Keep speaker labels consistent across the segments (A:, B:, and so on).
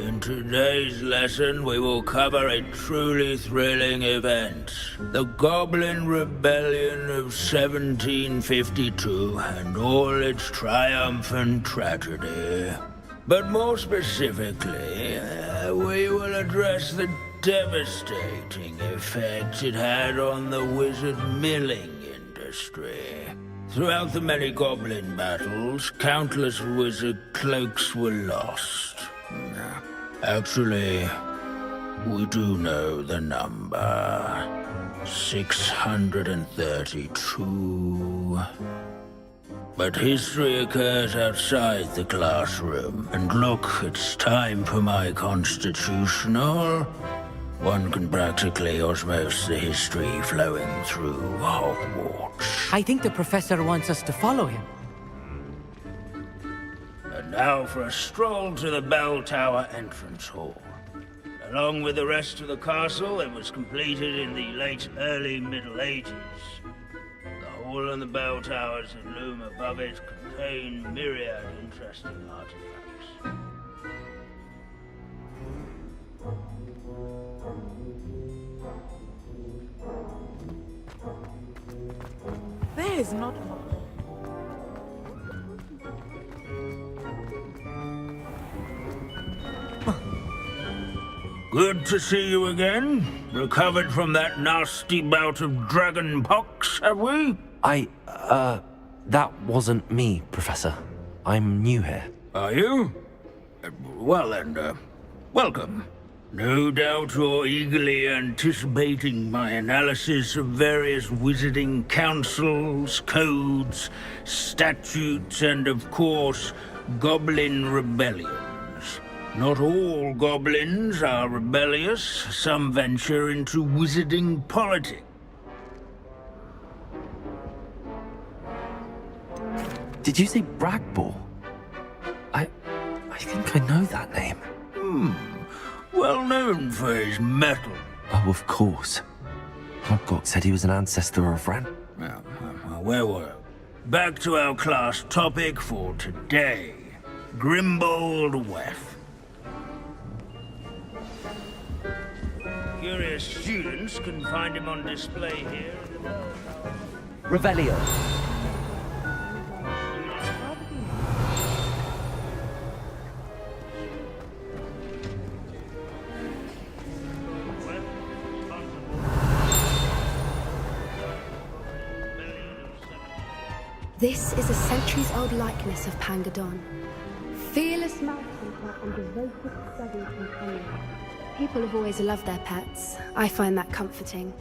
A: In today's lesson, we will cover a truly thrilling event. The Goblin Rebellion of 1752 and all its triumphant tragedy. But more specifically, we will address the devastating effect it had on the wizard milling industry. Throughout the many goblin battles, countless wizard cloaks were lost. Actually, we do know the number. 632. But history occurs outside the classroom. And look, it's time for my constitutional. One can practically osmose the history flowing through Hogwarts.
B: I think the professor wants us to follow him.
A: And now for a stroll to the bell tower entrance hall. Along with the rest of the castle, it was completed in the late early Middle Ages. The hall and the bell towers that loom above it contain myriad interesting artifacts.
B: There is not...
A: Good to see you again. Recovered from that nasty bout of dragon pox, have we?
C: That wasn't me, Professor. I'm new here.
A: Are you? Well then, welcome. No doubt you're eagerly anticipating my analysis of various wizarding councils, codes, statutes, and of course, goblin rebellions. Not all goblins are rebellious. Some venture into wizarding politics.
C: Did you say Bragball? I think I know that name.
A: Well known for his metal.
C: Oh, of course. Hogwarts said he was an ancestor of Ran.
A: Well, where were we? Back to our class topic for today. Grimbold Weft. Curious students can find him on display here.
C: Revelio.
D: This is a centuries-old likeness of Pangadon. Fearless mouse-hunter and devoted study companion. People have always loved their pets. I find that comforting.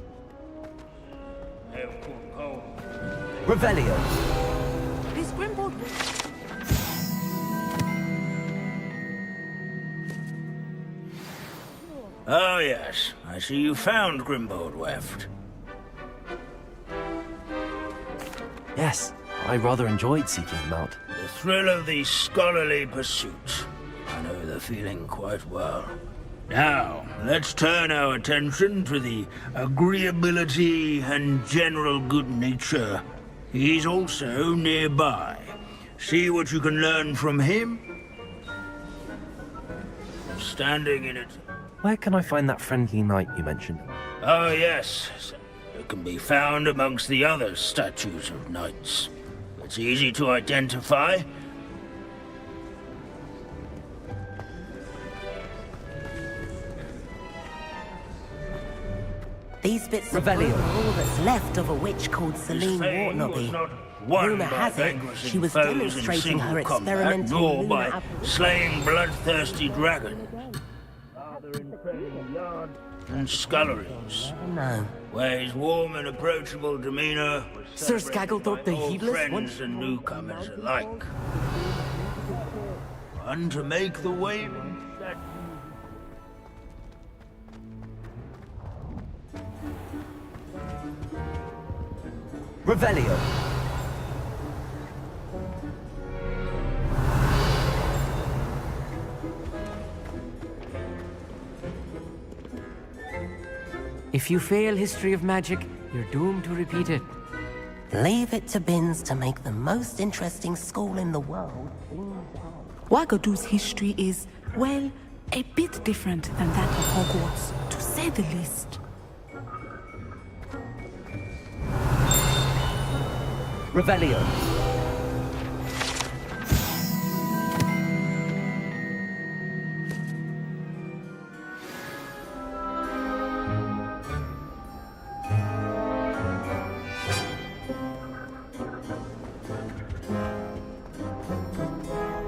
C: Revelio.
B: This Grimbold.
A: Oh yes, I see you found Grimbold Weft.
C: Yes, I rather enjoyed seeking him out.
A: The thrill of the scholarly pursuit. I know the feeling quite well. Now, let's turn our attention to the agreeability and general good nature. He's also nearby. See what you can learn from him? Standing in it.
C: Where can I find that friendly knight you mentioned?
A: Oh yes, it can be found amongst the other statues of knights. It's easy to identify.
E: These bits of
C: Revelio.
E: fruit are all that's left of a witch called Celine
A: Fame was
E: Wartnobby.
A: not won
E: Rumour
A: by
E: has it
A: vanquishing
E: she was
A: foes in
E: demonstrating her
A: single combat,
E: experimental
A: nor
E: lunar
A: by
E: apple-
A: slaying bloodthirsty dragons. Rather in praying yards and sculleries,
E: No.
A: where his warm and approachable demeanour was
B: Sir
A: celebrated
B: Skagglethrot
A: by
B: the
A: old
B: Heedless
A: friends
B: once-
A: and newcomers alike. One to make the waving statue.
C: Revelio.
B: If you fail history of magic, you're doomed to repeat it.
E: Leave it to Bins to make the most interesting school in the world.
F: Wagadu's history is, well, a bit different than that of Hogwarts, to say the least.
C: Revelio.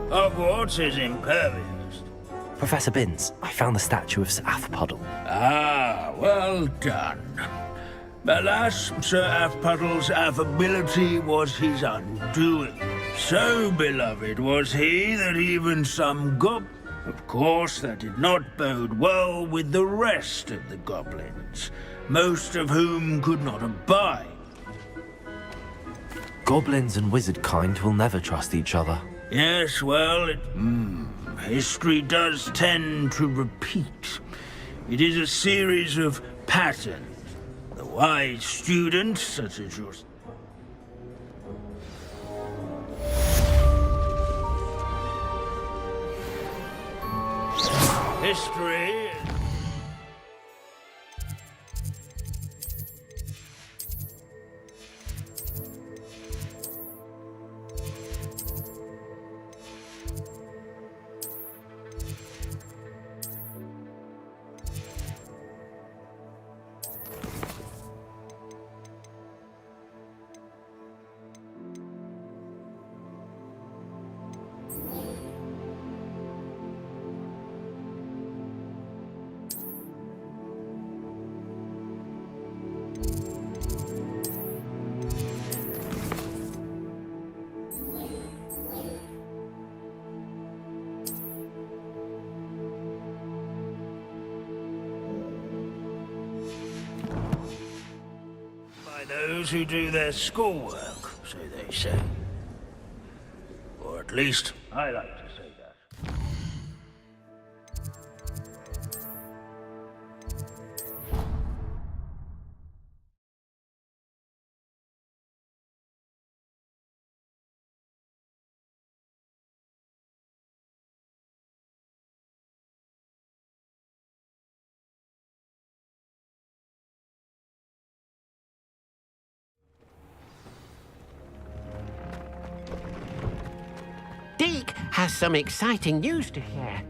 A: Hogwarts is impervious.
C: Professor Binns, I found the statue of Sir Athpuddle.
A: Ah, well done. Alas, Sir Athpuddle's affability was his undoing. So beloved was he that even some Of course, that did not bode well with the rest of the goblins, most of whom could not abide.
C: Goblins and wizard kind will never trust each other.
A: Yes, well, history does tend to repeat. It is a series of patterns. The wise student, such as yours. History. those who do their schoolwork, so they say. Or at least, I like to say that.
G: Deke has some exciting news to share.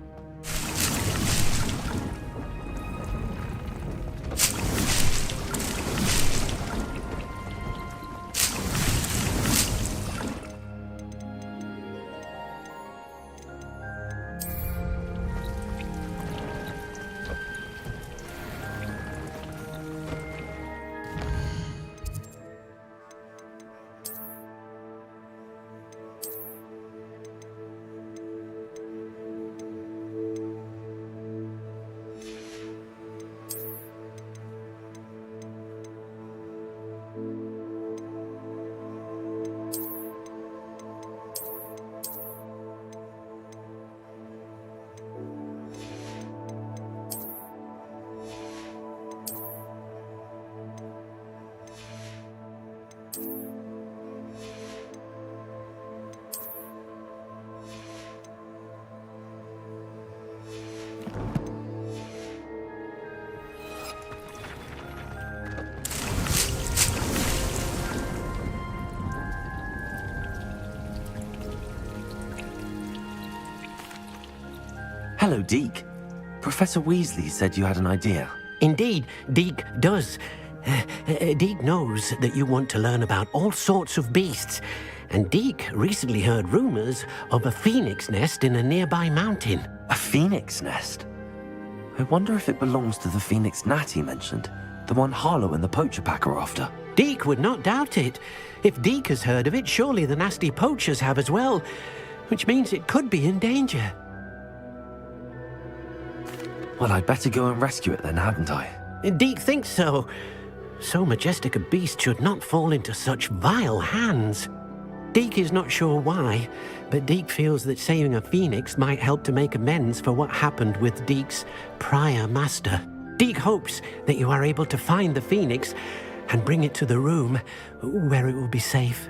C: Hello, Deke. Professor Weasley said you had an idea.
G: Indeed, Deke does. Deke knows that you want to learn about all sorts of beasts, and Deke recently heard rumors of a phoenix nest in a nearby mountain.
C: A phoenix nest? I wonder if it belongs to the phoenix gnat he mentioned, the one Harlow and the poacher pack are after.
G: Deke would not doubt it. If Deke has heard of it, surely the nasty poachers have as well, which means it could be in danger.
C: Well, I'd better go and rescue it then, hadn't I?
G: Deke thinks so. So majestic a beast should not fall into such vile hands. Deke is not sure why, but Deke feels that saving a phoenix might help to make amends for what happened with Deke's prior master. Deke hopes that you are able to find the phoenix and bring it to the room where it will be safe.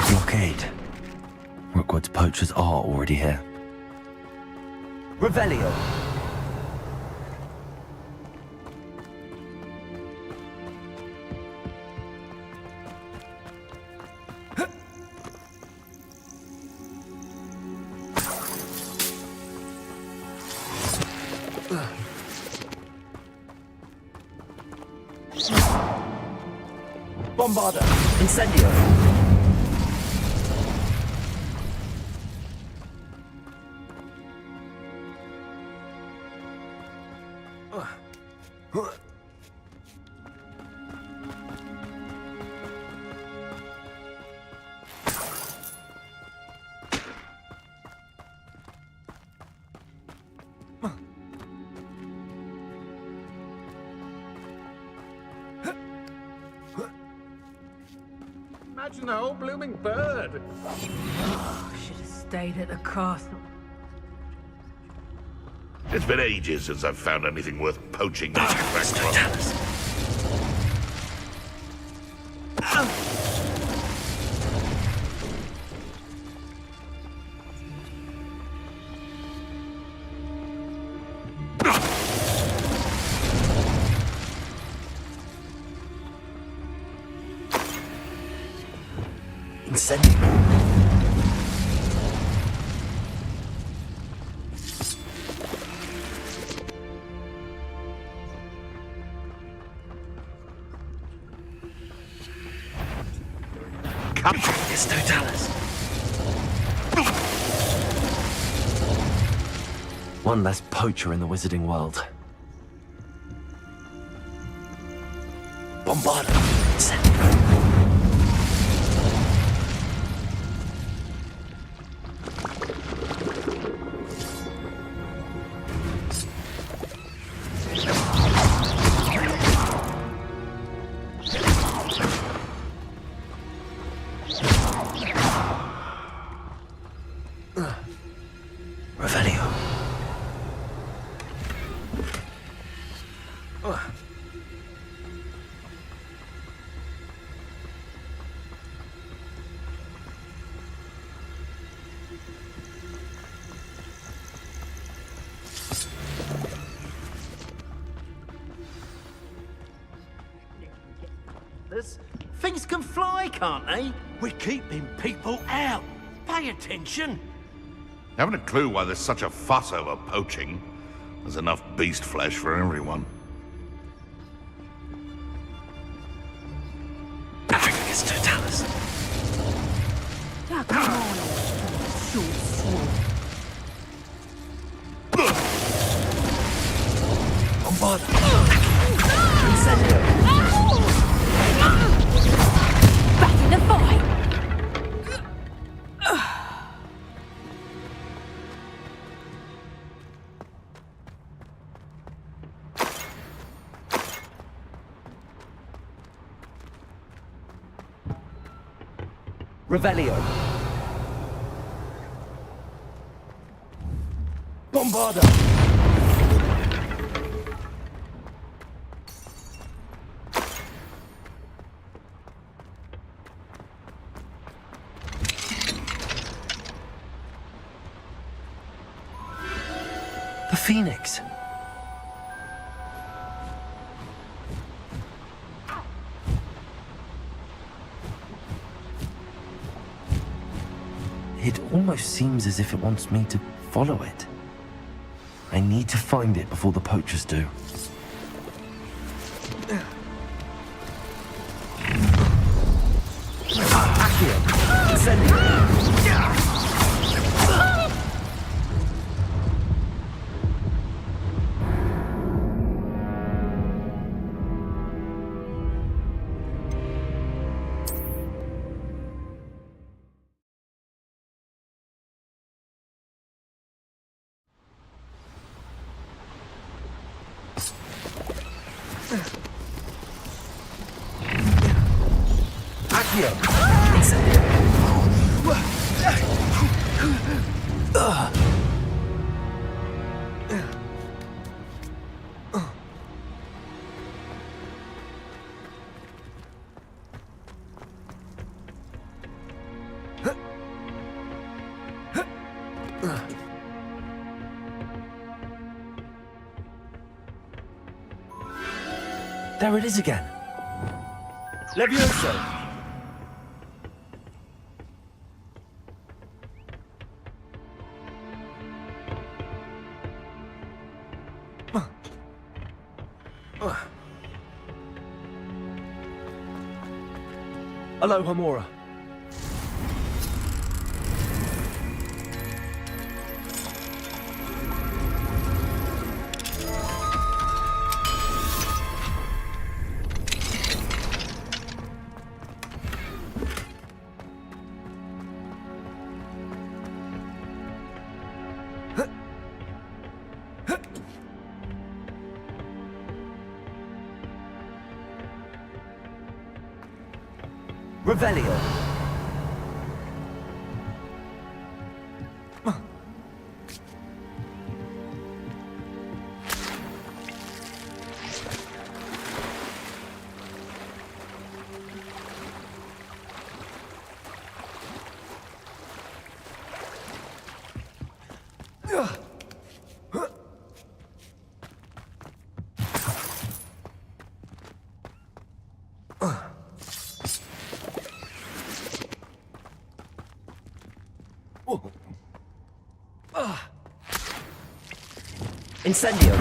C: Blockade. Rookwood's poachers are already here.
H: Revelio. Bombarda. Incendio.
I: Imagine a whole blooming bird.
F: Should have stayed at the castle.
J: It's been ages since I've found anything worth poaching these cracks from.
C: Descending.
J: Come
C: It's Totalis. One less poacher in the wizarding world. Bombardo. Send. Revelio.
H: Things can fly, can't they? We're keeping people out. Pay attention.
J: Haven't a clue why there's such a fuss over poaching. There's enough beast flesh for everyone.
C: Everything is Totalis.
F: Yeah, come on. So slow.
C: Bombardo. Incendio.
F: Back in the fight.
C: Revelio. Bombardo. The Phoenix. It almost seems as if it wants me to follow it. I need to find it before the poachers do. Accio. Incendio. Accio. Incendio. There it is again. Levioso. Aloha Mora. Revelio. Incendio.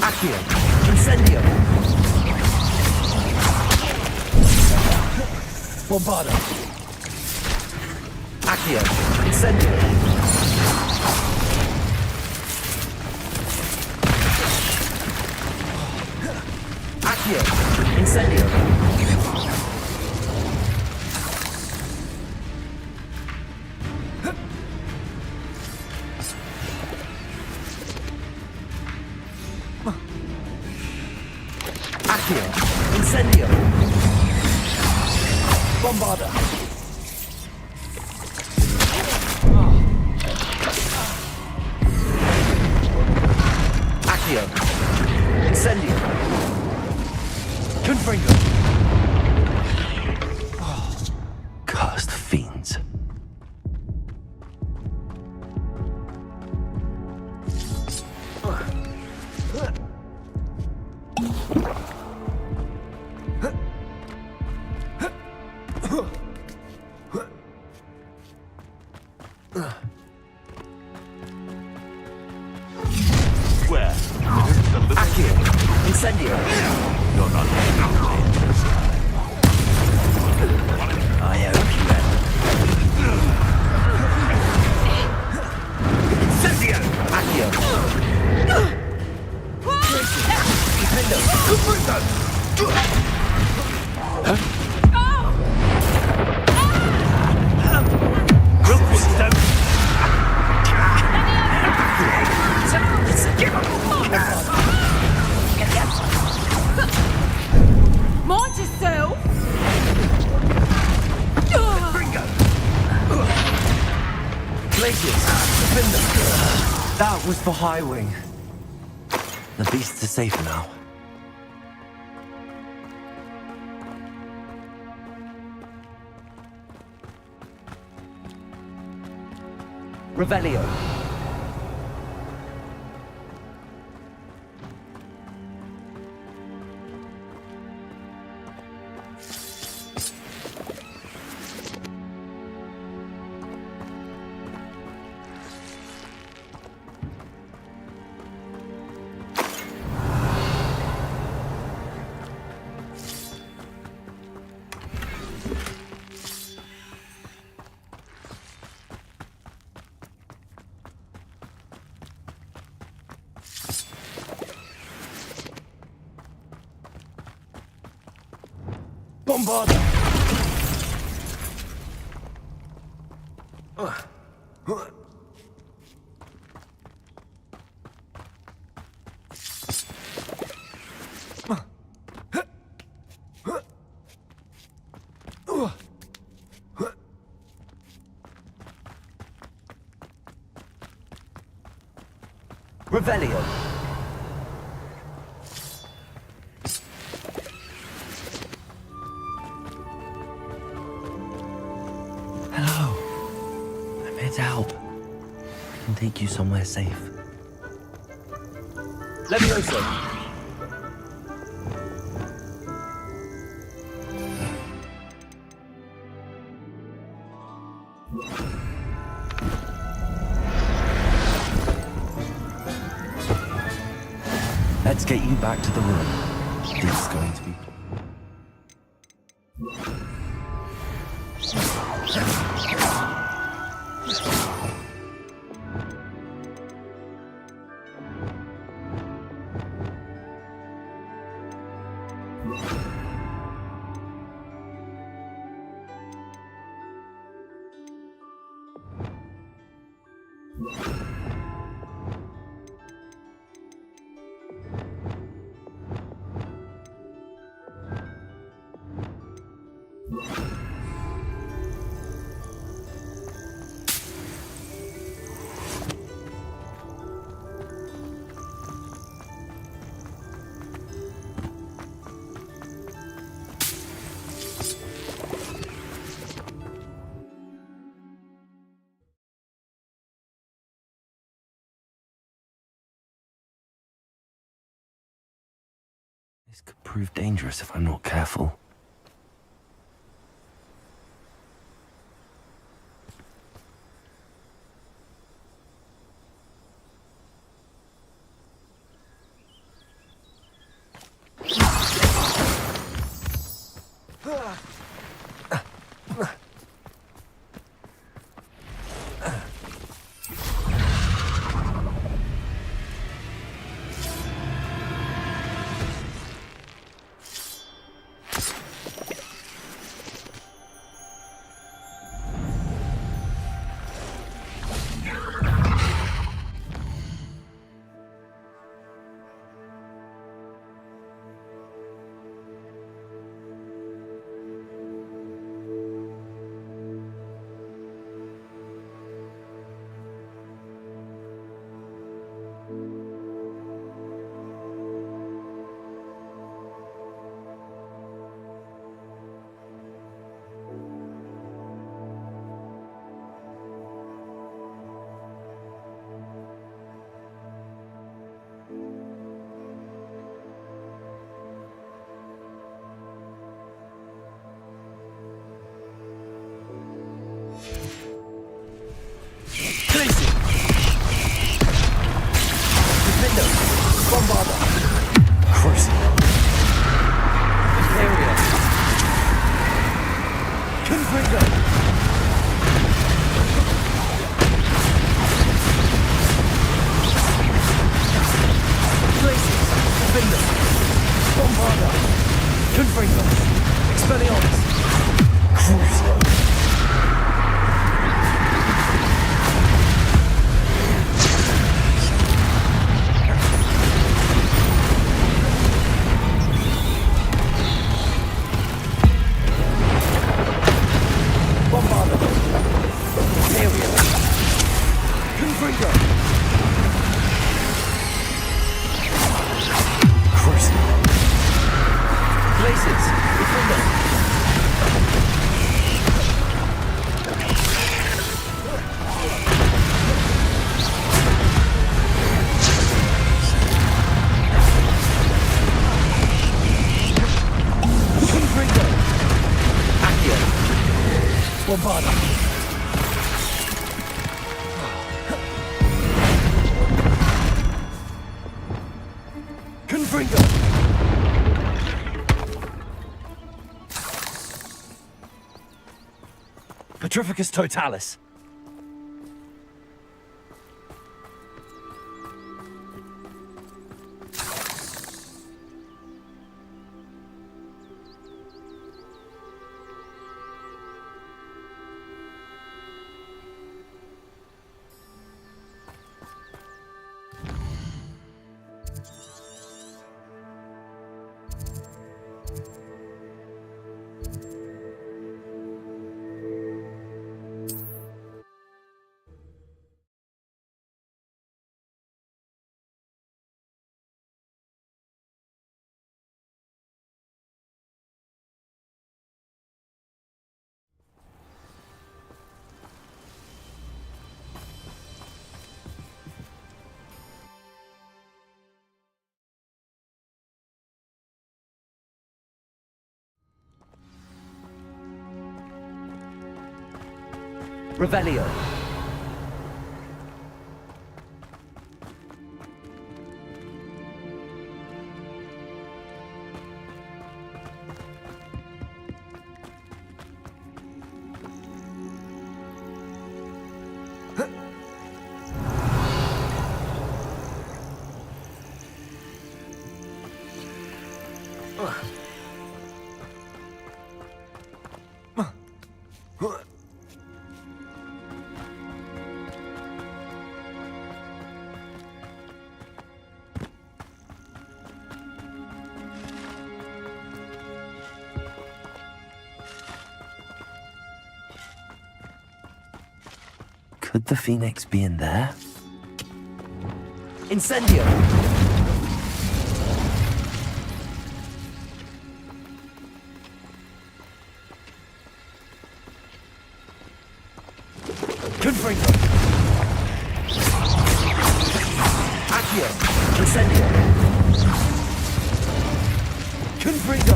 C: Accio. Incendio. Bombardo. Accio. Incendio. Accio. Incendio. Accio. Incendio. Bombarda. Accio. Incendio. Confringo. Cursed fiends.
J: Where?
C: Accio. Incendio.
J: You're not
C: I hope you have. Incendio. Accio.
F: Monticello!
C: Glaciers. That was for High Wing. The beasts are safe now. Revelio. Bombarda! Revelio. Hello. I'm here to help. I can take you somewhere safe. Levioso. Let's get you back to the room. This is going to be... This could prove dangerous if I'm not careful. Petrificus totalis. Revelio. Could the Phoenix be in there? Incendio! Confringo! Accio! Incendio! Confringo!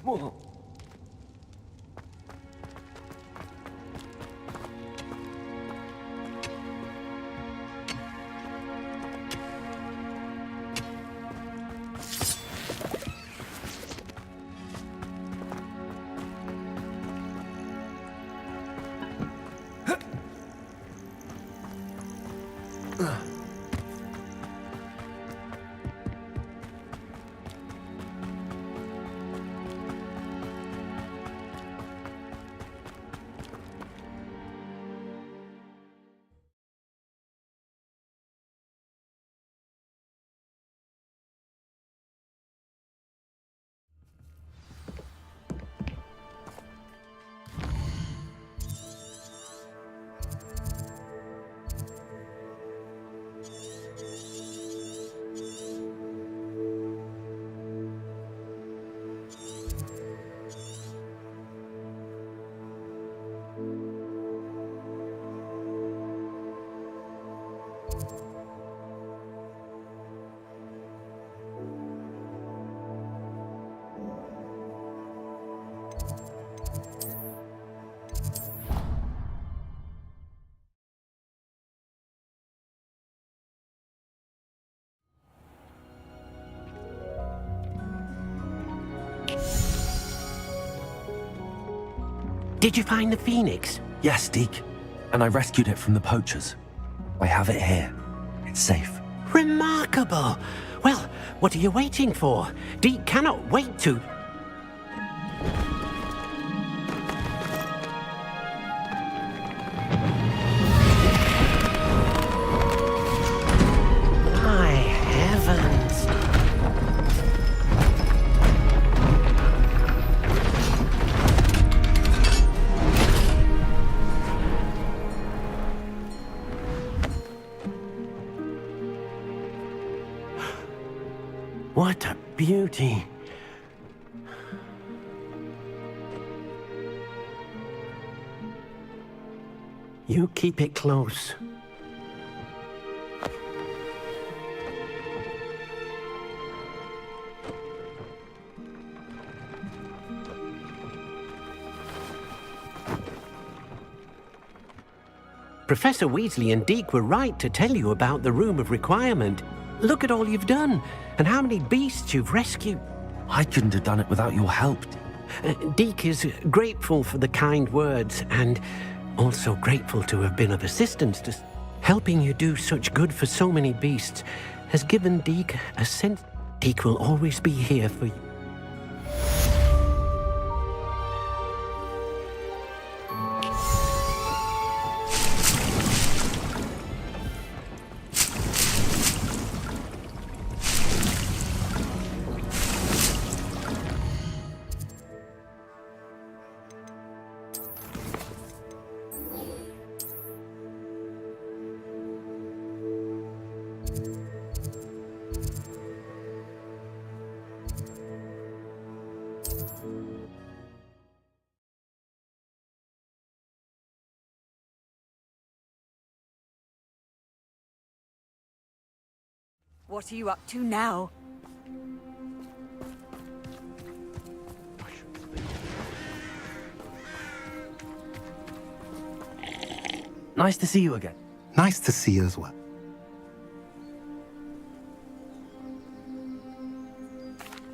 C: Whoa.
G: Did you find the Phoenix?
C: Yes, Deke. And I rescued it from the poachers. I have it here. It's safe.
G: Remarkable! Well, what are you waiting for? Deke cannot wait to... My heavens! What a beauty! You keep it close. Professor Weasley and Deke were right to tell you about the Room of Requirement. Look at all you've done, and how many beasts you've rescued.
C: I couldn't have done it without your help.
G: Deke is grateful for the kind words, and also grateful to have been of assistance to... Helping you do such good for so many beasts has given Deke a sense... Deke will always be here for you.
K: What are you up to now?
C: Nice to see you again.
L: Nice to see you as well.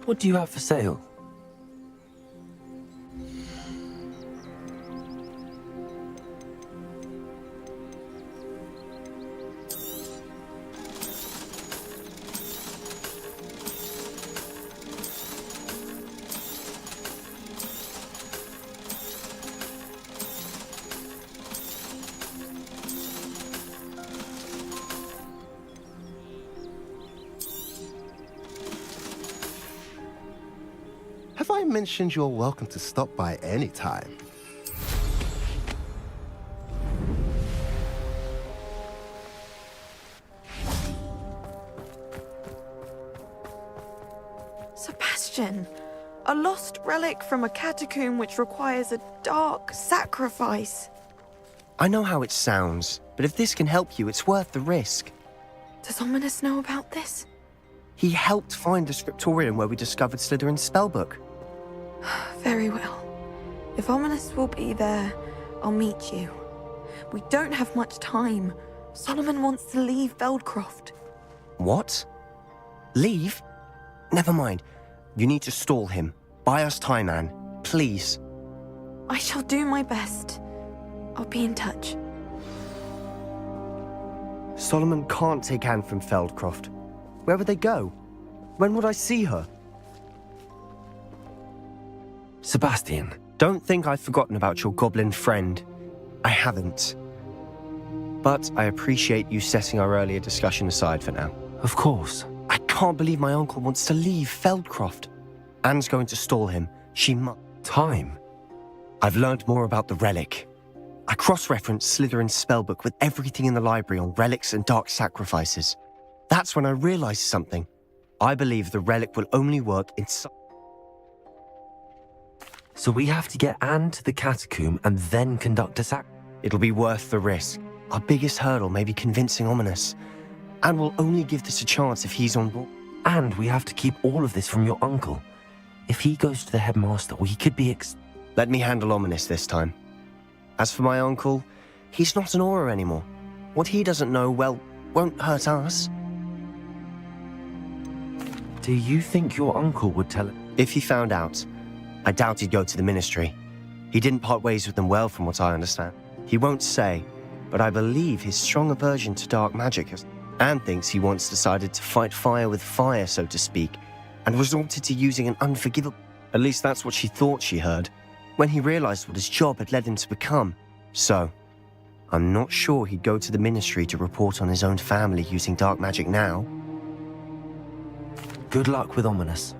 C: What do you have for sale?
L: Have I mentioned you're welcome to stop by any time?
M: Sebastian, a lost relic from a catacomb which requires a dark sacrifice.
N: I know how it sounds, but if this can help you, it's worth the risk.
M: Does Ominous know about this?
N: He helped find the scriptorium where we discovered Slytherin's spellbook.
M: Very well. If Ominous will be there, I'll meet you. We don't have much time. Solomon wants to leave Veldcroft.
N: What? Leave? Never mind. You need to stall him. Buy us time, Anne. Please.
M: I shall do my best. I'll be in touch.
N: Solomon can't take Anne from Feldcroft. Where would they go? When would I see her?
C: Sebastian.
N: Don't think I've forgotten about your goblin friend. I haven't. But I appreciate you setting our earlier discussion aside for now.
C: Of course.
N: I can't believe my uncle wants to leave Feldcroft. Anne's going to stall him. She must.
C: Time?
N: I've learned more about the relic. I cross-referenced Slytherin's spellbook with everything in the library on relics and dark sacrifices. That's when I realized something. I believe the relic will only work in
C: So we have to get Anne to the catacomb and then conduct a sac...
N: It'll be worth the risk. Our biggest hurdle may be convincing Ominous. And we'll only give this a chance if he's on board.
C: And we have to keep all of this from your uncle. If he goes to the headmaster, we could be
N: Let me handle Ominous this time. As for my uncle, he's not an Aura anymore. What he doesn't know, well, won't hurt us.
C: Do you think your uncle would tell it?
N: If he found out, I doubt he'd go to the Ministry. He didn't part ways with them well, from what I understand. He won't say, but I believe his strong aversion to dark magic has... Anne thinks he once decided to fight fire with fire, so to speak, and resorted to using an unforgivable... At least that's what she thought she heard, when he realized what his job had led him to become. So, I'm not sure he'd go to the Ministry to report on his own family using dark magic now.
C: Good luck with Ominous.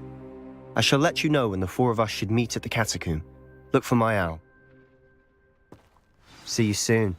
N: I shall let you know when the four of us should meet at the catacomb. Look for my owl. See you soon.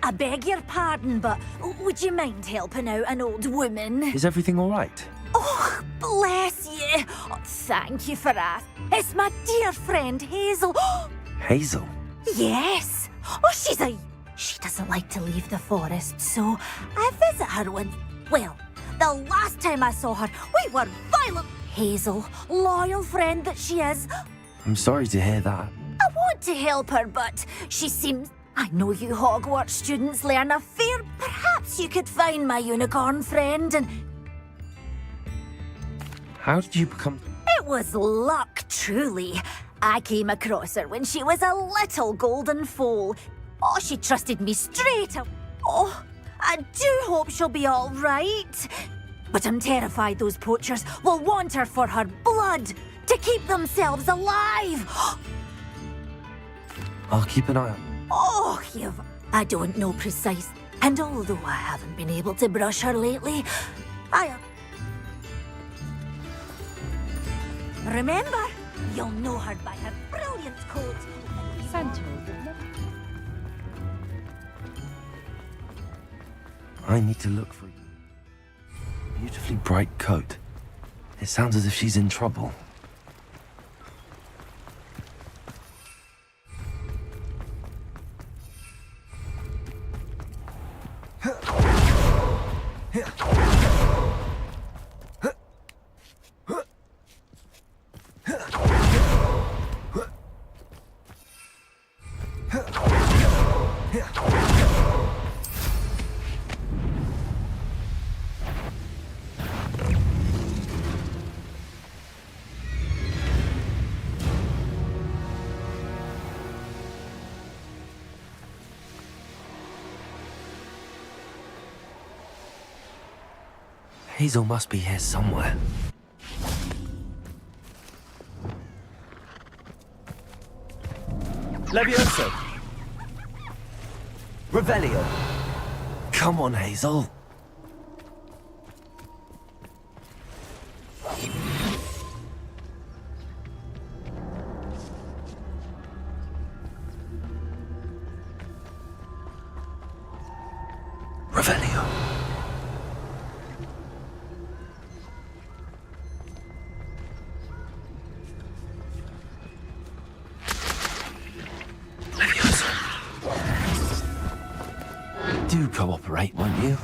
K: I beg your pardon, but would you mind helping out an old woman?
C: Is everything all right?
K: Oh, bless you. Oh, thank you for asking. It's my dear friend Hazel.
C: Hazel?
K: Yes. Oh, she doesn't like to leave the forest, so I visit her when... Well, the last time I saw her, we were violent. Hazel, loyal friend that she is.
C: I'm sorry to hear that.
K: I want to help her, but she seems... I know you Hogwarts students learn a fair... Perhaps you could find my unicorn friend and...
C: How did you become...
K: It was luck, truly. I came across her when she was a little golden foal. Oh, she trusted me straight up. Oh, I do hope she'll be all right. But I'm terrified those poachers will want her for her blood, to keep themselves alive.
C: I'll keep an eye on...
K: Oh, I don't know precise. And although I haven't been able to brush her lately, Remember, you'll know her by her brilliant coat.
C: I need to look for you. Beautifully bright coat. It sounds as if she's in trouble. Hazel must be here somewhere.
N: Levioso! Revelio!
C: Come on, Hazel. Revelio. Do cooperate, won't you?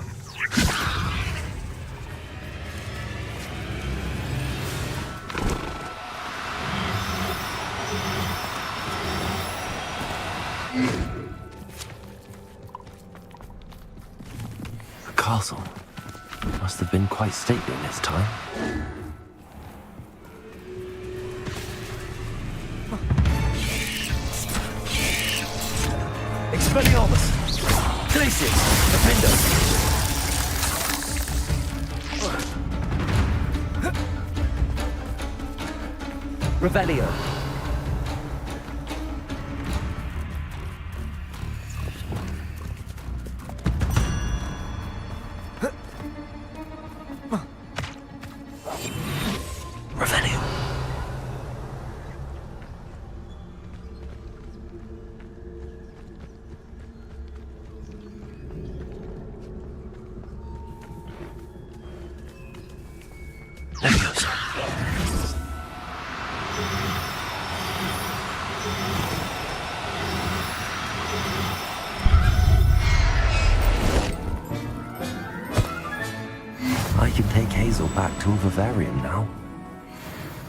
C: The castle must have been quite stately in its time.
N: Expelliarmus! Glacius! Defender! Revelio!
C: Revelio. I can take Hazel back to a vivarium now.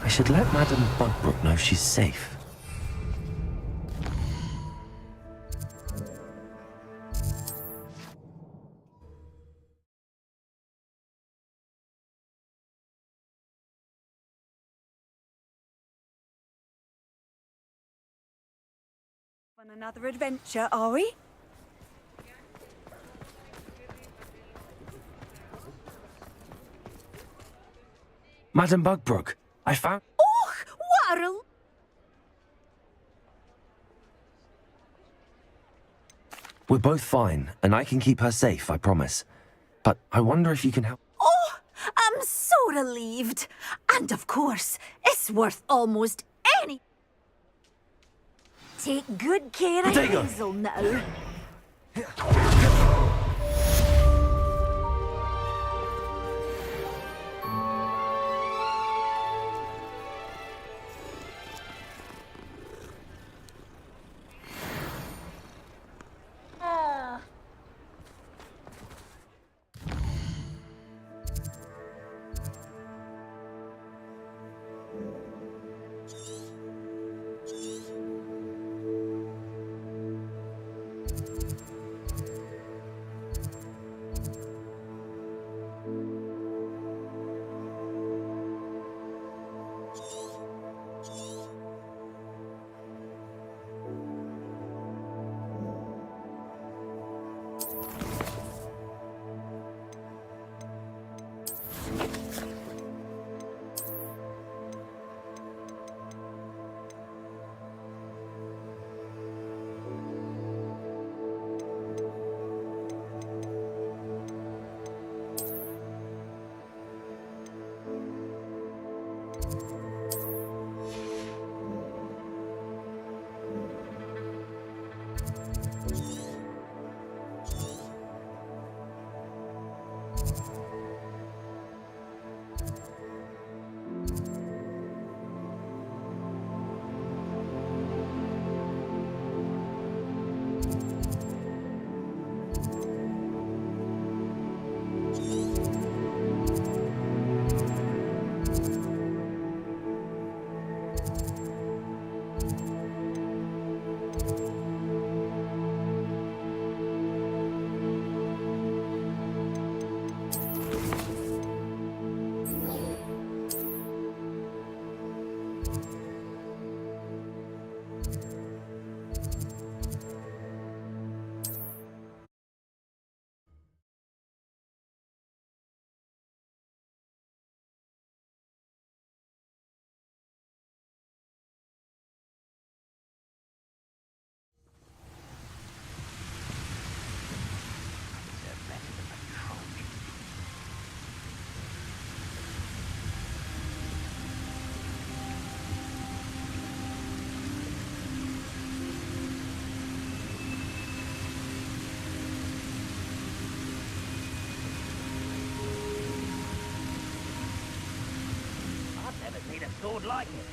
C: I should let Madame Bugbrook know she's safe.
K: On another adventure, are we?
C: Madame Bugbrook, I found...
K: Och, Warrel!
C: We're both fine, and I can keep her safe, I promise. But I wonder if you can help...
K: Oh, I'm so relieved. And of course, it's worth almost any... Take good care of Hazel now.
H: Never seen a sword like it.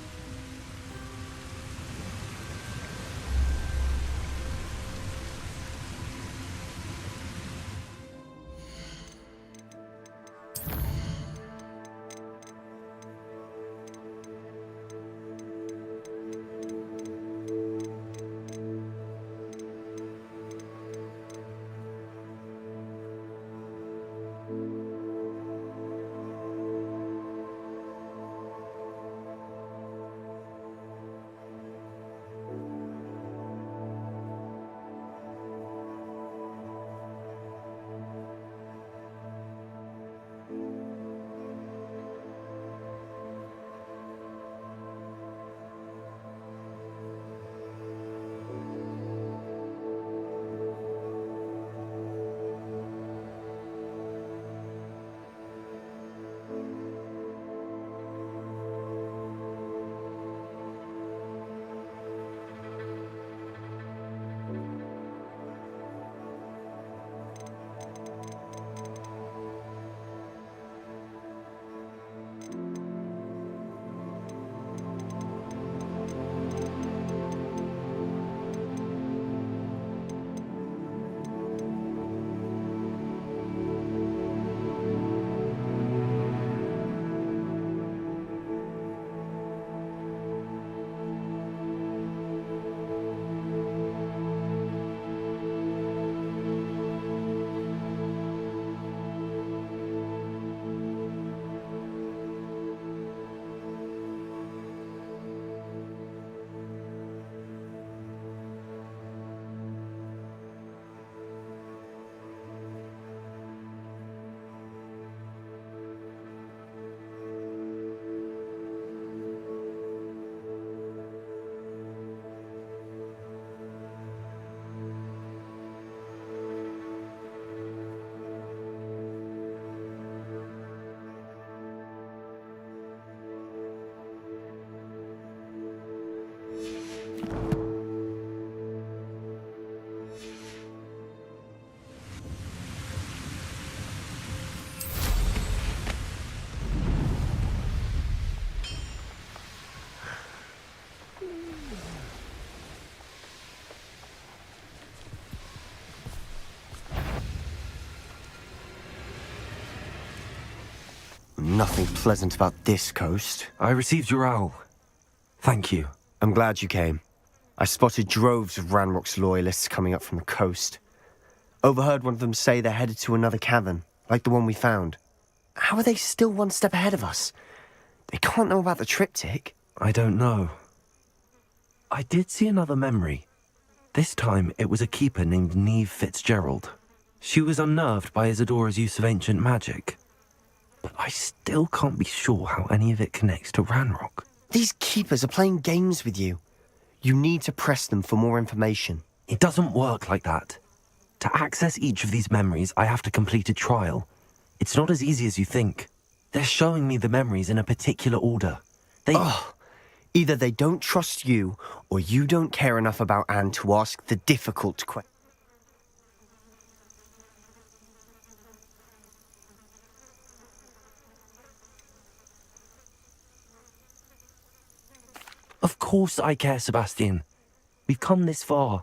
N: Nothing pleasant about this coast.
C: I received your owl. Thank you.
N: I'm glad you came. I spotted droves of Ranrock's loyalists coming up from the coast. Overheard one of them say they're headed to another cavern, like the one we found. How are they still one step ahead of us? They can't know about the triptych.
C: I don't know. I did see another memory. This time, it was a keeper named Neve Fitzgerald. She was unnerved by Isadora's use of ancient magic. But I still can't be sure how any of it connects to Ranrock.
N: These keepers are playing games with you. You need to press them for more information.
C: It doesn't work like that. To access each of these memories, I have to complete a trial. It's not as easy as you think. They're showing me the memories in a particular order.
N: Either they don't trust you, or you don't care enough about Anne to ask the difficult questions.
C: Of course I care, Sebastian. We've come this far.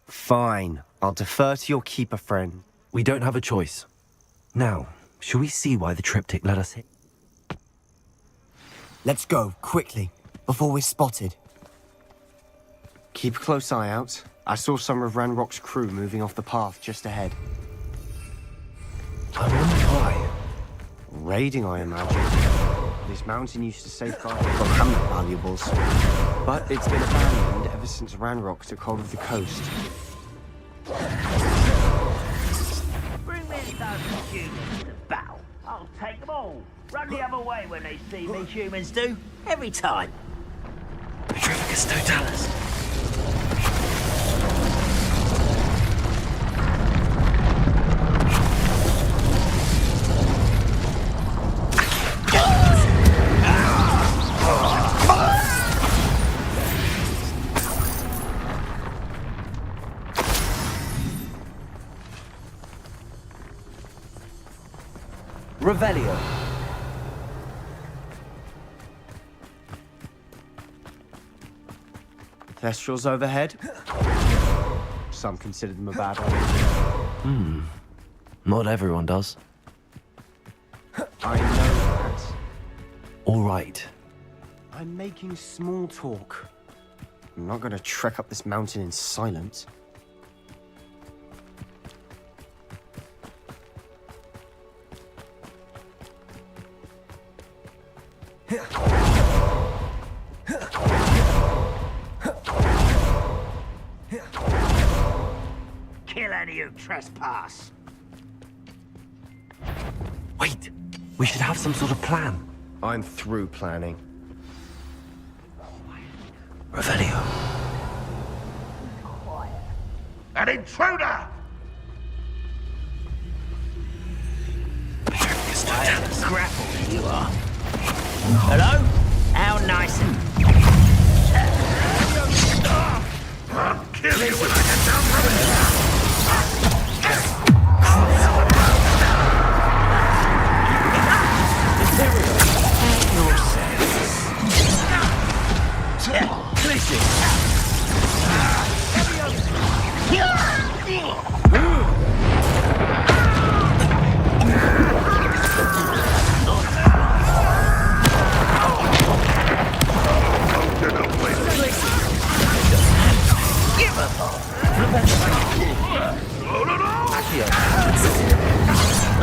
N: Fine. I'll defer to your keeper friend.
C: We don't have a choice. Now, shall we see why the triptych let us hit?
N: Let's go, quickly, before we're spotted. Keep a close eye out. I saw some of Ranrock's crew moving off the path just ahead.
C: I wonder why.
N: Raiding, I imagine. This mountain used to safeguard the Hamlet valuables, but it's been abandoned ever since Ranrock took hold of the coast.
H: Bring me 1,000 humans to battle. I'll take them all. Run the other way when they see me, humans do. Every time.
C: Petrificus totalis. Revelio.
N: Thestrals overhead. Some consider them a bad idea.
C: Not everyone does.
N: I know that.
C: All right.
N: I'm making small talk. I'm not going to trek up this mountain in silence.
H: Kill any who trespass.
C: Wait. We should have some sort of plan.
N: I'm through planning.
C: Revelio.
J: An intruder!
H: Scrapple, you are. Hello? How nice and...
J: I'll kill you when I get down from it!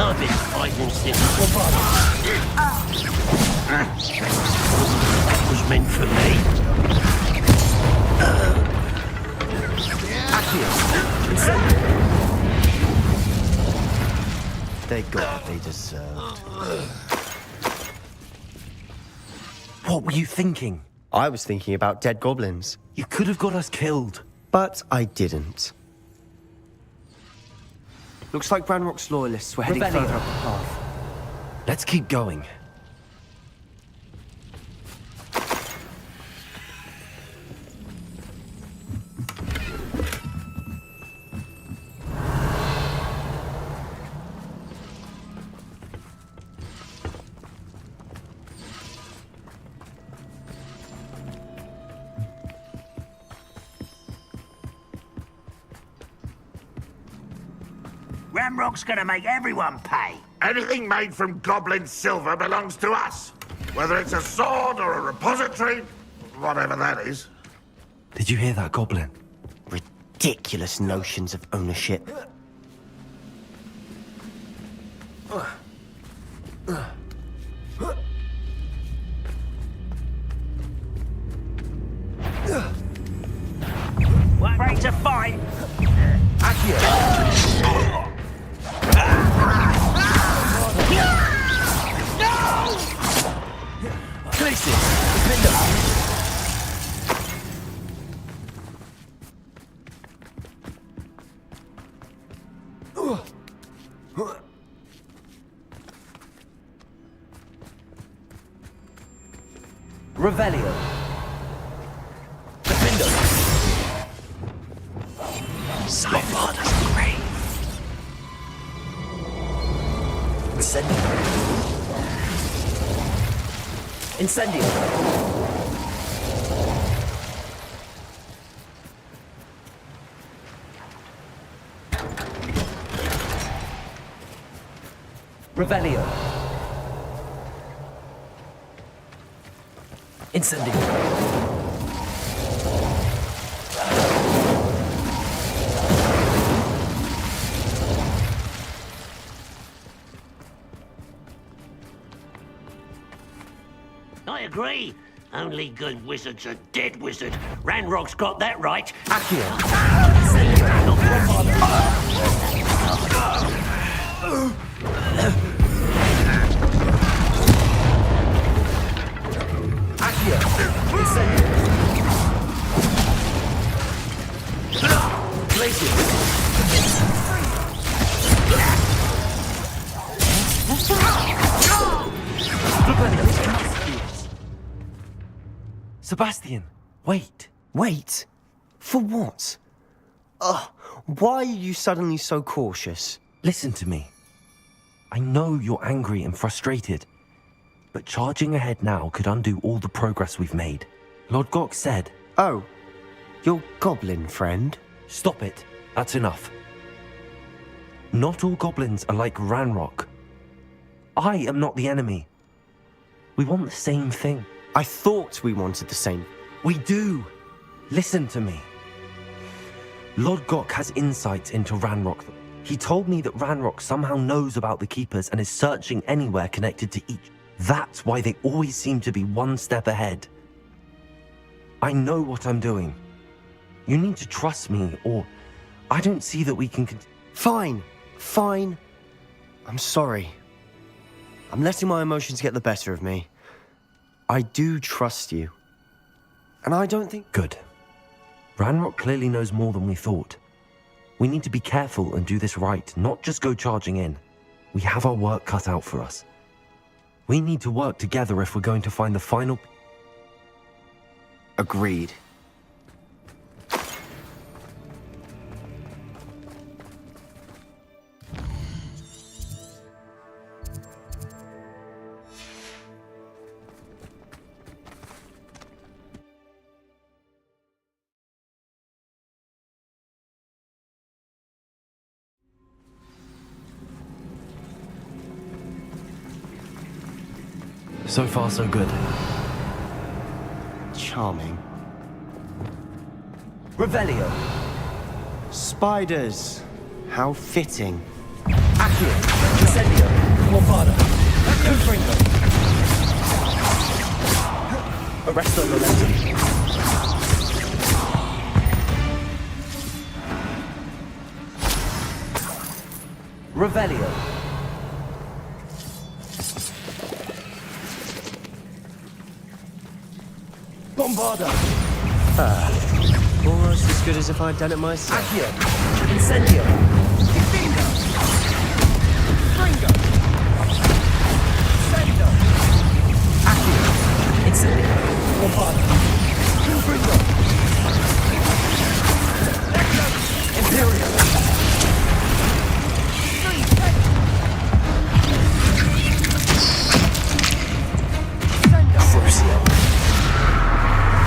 H: I've been fighting since that was meant for me.
N: They got what they deserved.
C: What were you thinking?
N: I was thinking about dead goblins.
C: You could have got us killed.
N: But I didn't. Looks like Ranrock's loyalists were heading further up the path.
C: Let's keep going.
H: Ramrock's gonna make everyone pay.
J: Anything made from goblin silver belongs to us. Whether it's a sword or a repository, whatever that is.
C: Did you hear that, Goblin?
N: Ridiculous notions of ownership.
H: Ready to fight?
C: Revelio. Defender. Sidebar's grave. Incendio. Incendio. Revelio. Incendio.
H: I agree. Only good wizards are dead wizard. Ranrock's got that right.
C: Sebastian, wait.
N: Wait? For what? Why are you suddenly so cautious?
C: Listen to me. I know you're angry and frustrated, but charging ahead now could undo all the progress we've made. Lord Gok said...
N: Oh, Your goblin friend?
C: Stop it. That's enough. Not all goblins are like Ranrock. I am not the enemy. We want the same thing.
N: I thought we wanted the same.
C: We do. Listen to me. Lodgok has insight into Ranrock. He told me that Ranrock somehow knows about the Keepers and is searching anywhere connected to each. That's why they always seem to be one step ahead. I know what I'm doing. You need to trust me, or I don't see that we can...
N: Fine. I'm sorry. I'm letting my emotions get the better of me. I do trust you. And I don't think...
C: Good. Ranrock clearly knows more than we thought. We need to be careful and do this right, not just go charging in. We have our work cut out for us. We need to work together if we're going to find the final...
N: Agreed.
C: So far, so good.
N: Charming.
C: Revelio.
N: Spiders. How fitting.
C: Accio. Incendio. Lombardo. Confringo. Arresto Momentum. Revelio. Bombarda!
N: Almost as good as if I'd done it myself.
C: Accio! Incendio! Bingo! Fringo! Sendo! Accio! Incendio! Bombarda! Fringo! Imperion! Crucio!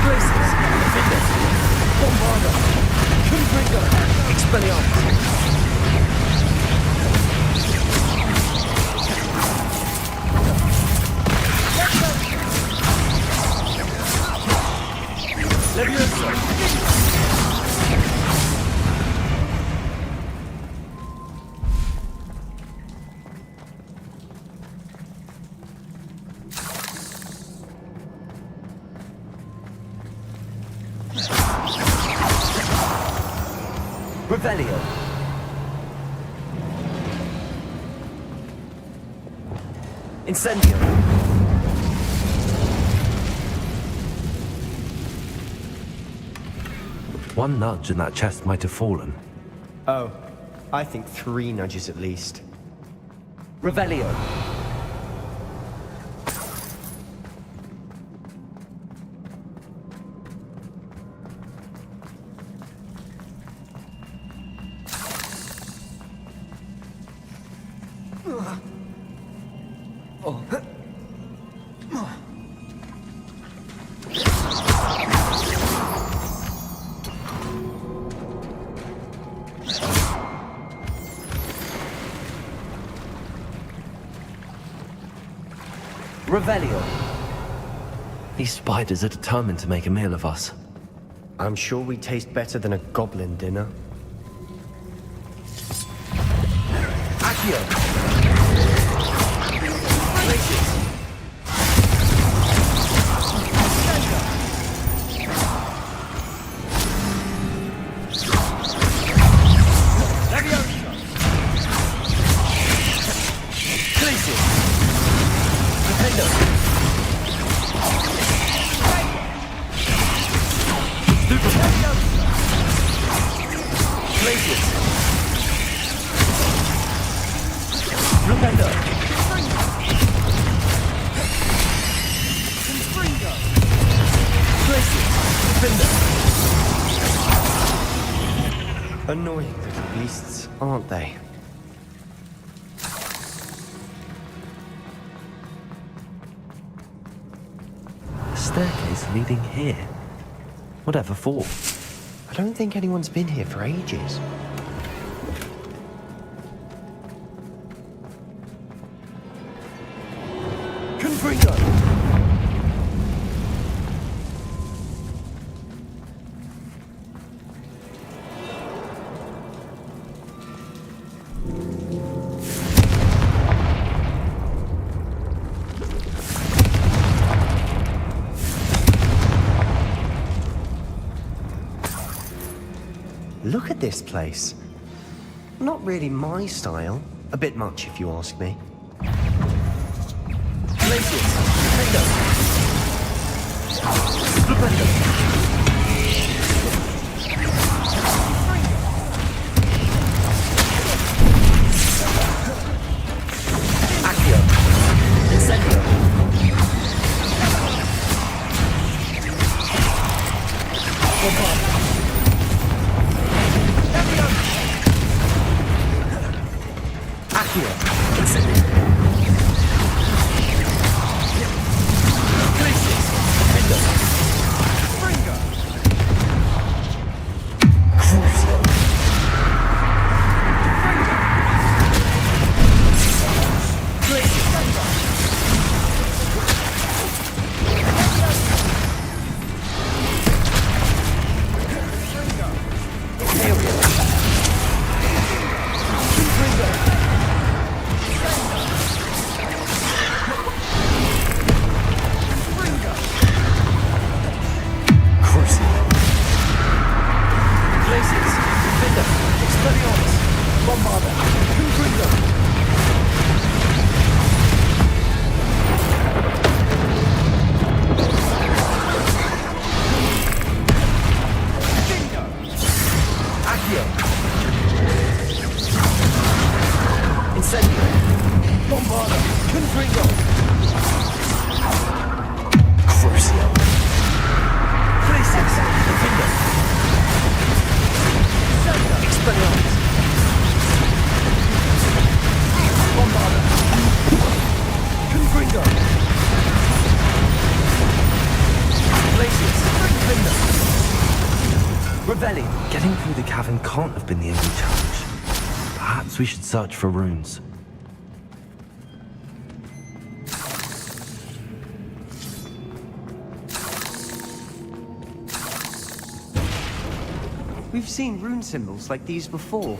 C: Places! Fitness! Bombarda! Confringo! Expelliarmus! Levioso! Revelio. Incendio. One nudge and that chest might have fallen.
N: Oh, I think 3 nudges at least.
C: Revelio. Revelio. These spiders are determined to make a meal of us.
N: I'm sure we taste better than a goblin dinner.
C: Accio.
N: Annoying little beasts, aren't they?
C: A staircase leading here. Whatever for?
N: I don't think anyone's been here for ages.
C: Confringo!
N: Look at this place. Not really my style. A bit much, if you ask me.
C: Getting through the cavern can't have been the only challenge. Perhaps we should search for runes.
N: We've seen rune symbols like these before.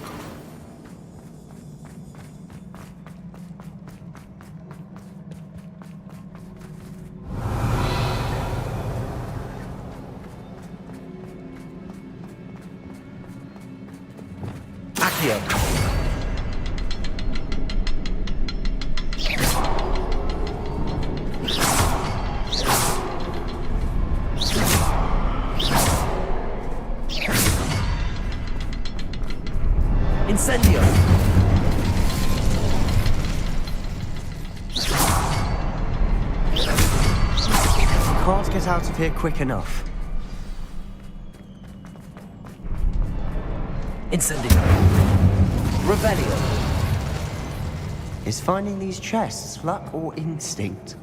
C: Incendio!
N: Can't get out of here quick enough.
C: Incendio! Revelio!
N: Is finding these chests luck or instinct?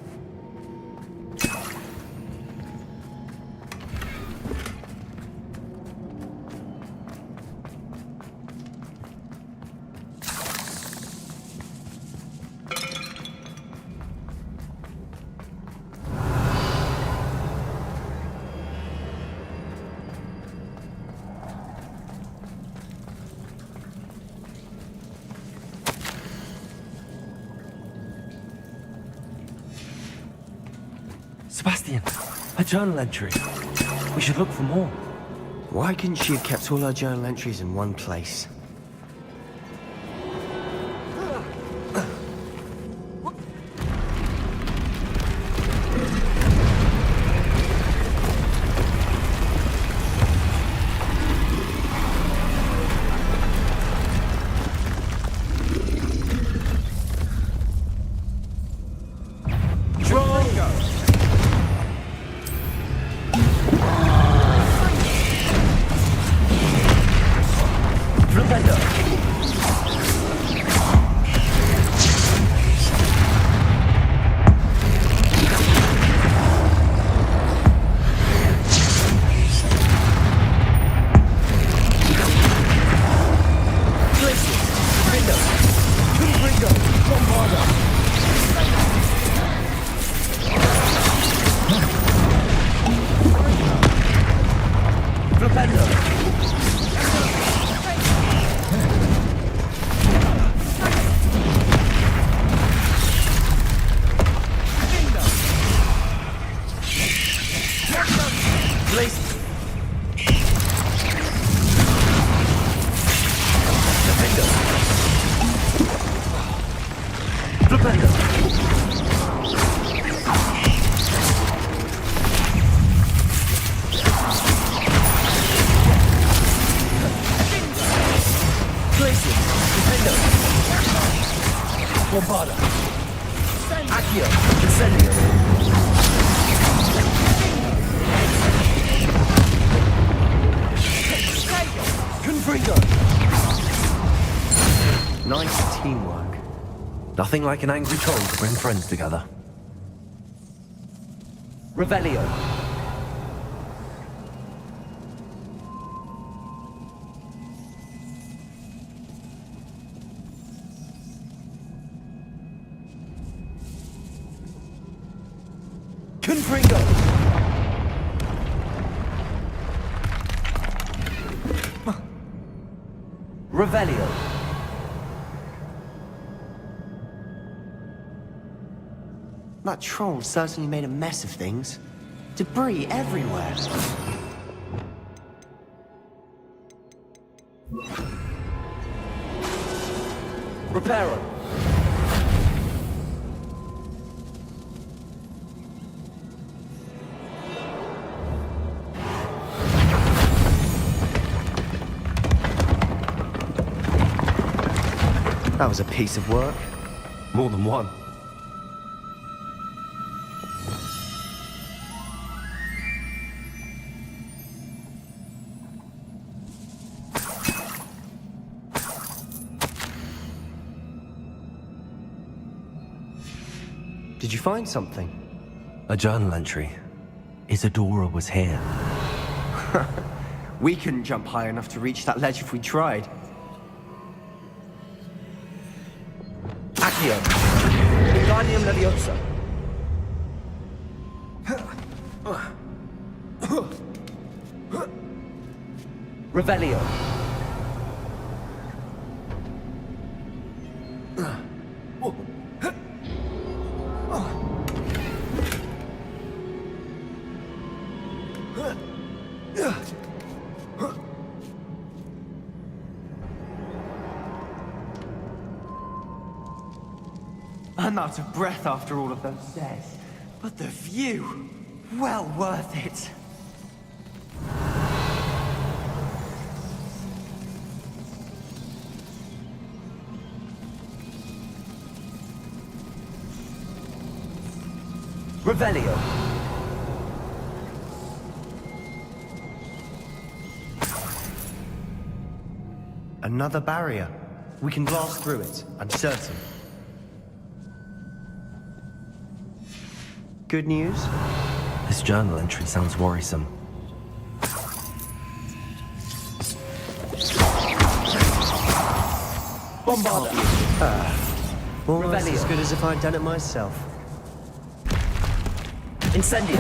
C: Sebastian, a journal entry. We should look for more.
N: Why couldn't she have kept all her journal entries in one place?
C: Places. Defender. Bombarda. Accio. Incendio. Confringo.
N: Nice teamwork.
C: Nothing like an angry troll to bring friends together. Revelio. Confringo. Revelio.
N: That troll certainly made a mess of things. Debris everywhere.
C: Reparo.
N: That was a piece of work.
C: More than one.
N: Did you find something?
C: A journal entry. Isadora was here.
N: We couldn't jump high enough to reach that ledge if we tried.
C: Accio. Wingardium Leviosa. Revelio.
N: I'm out of breath after all of those stairs. But the view, well worth it.
C: Revelio.
N: Another barrier. We can blast through it, I'm certain. Good news?
C: This journal entry sounds worrisome. Bombarda.
N: Almost as good as if I'd done it myself.
C: Incendio.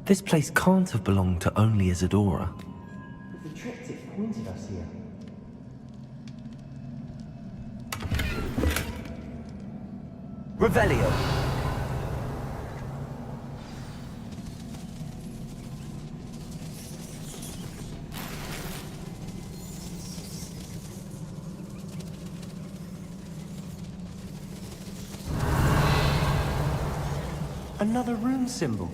C: This place can't have belonged to only Isadora.
N: The triptych pointed us here.
C: Revelio.
N: Another rune symbol.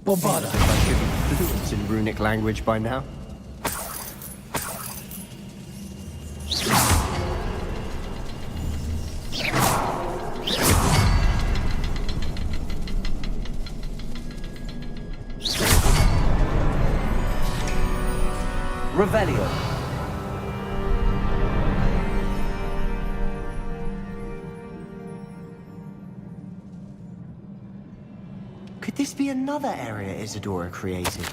C: Bombarda.
N: Seems as if I should be fluent in runic language by now.
C: Revelio.
N: Could this be another area Isadora created?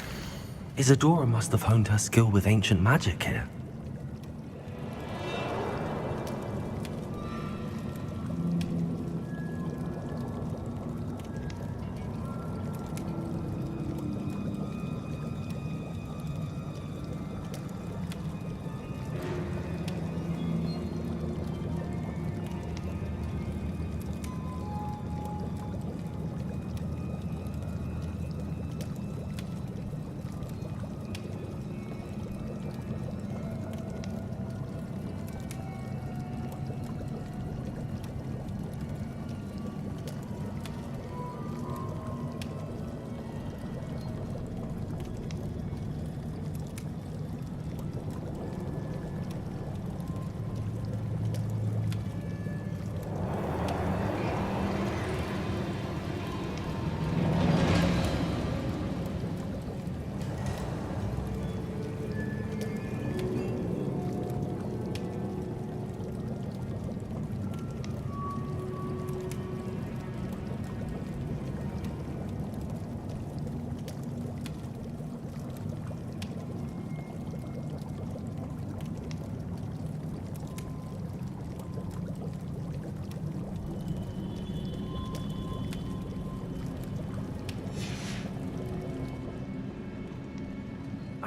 C: Isadora must have honed her skill with ancient magic here.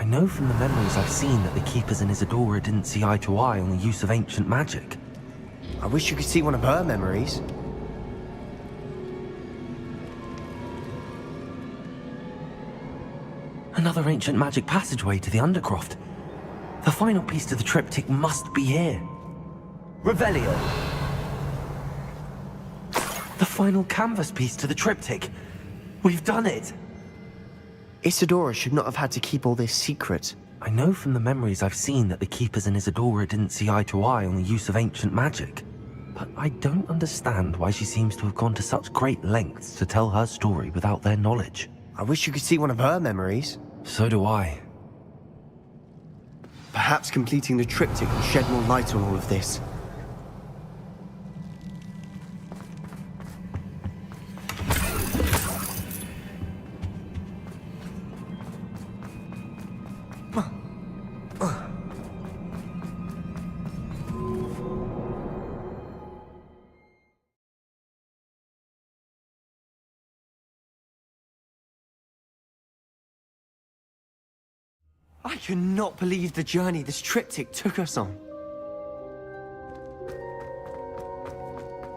C: know from the memories I've seen that the Keepers and Isadora didn't see eye to eye on the use of ancient magic.
N: I wish you could see one of her memories.
C: Another ancient magic passageway to the Undercroft. The final piece to the triptych must be here. Revelio. The final canvas piece to the triptych. We've done it.
N: Isadora should not have had to keep all this secret.
C: I know from the memories I've seen that the Keepers and Isadora didn't see eye to eye on the use of ancient magic. But I don't understand why she seems to have gone to such great lengths to tell her story without their knowledge.
N: I wish you could see one of her memories.
C: So do I.
N: Perhaps completing the triptych will shed more light on all of this. I cannot believe the journey this triptych took us on.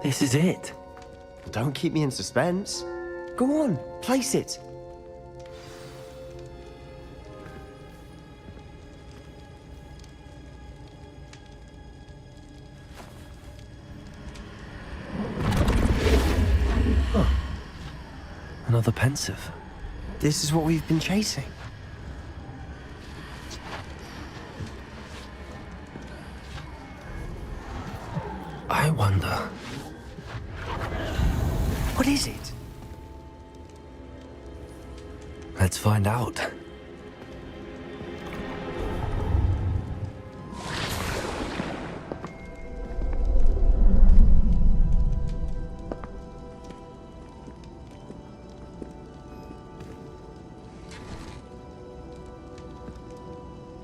C: This is it.
N: Don't keep me in suspense. Go on, place it.
C: Huh. Another pensive.
N: This is what we've been chasing.
C: I wonder...
N: What is it?
C: Let's find out.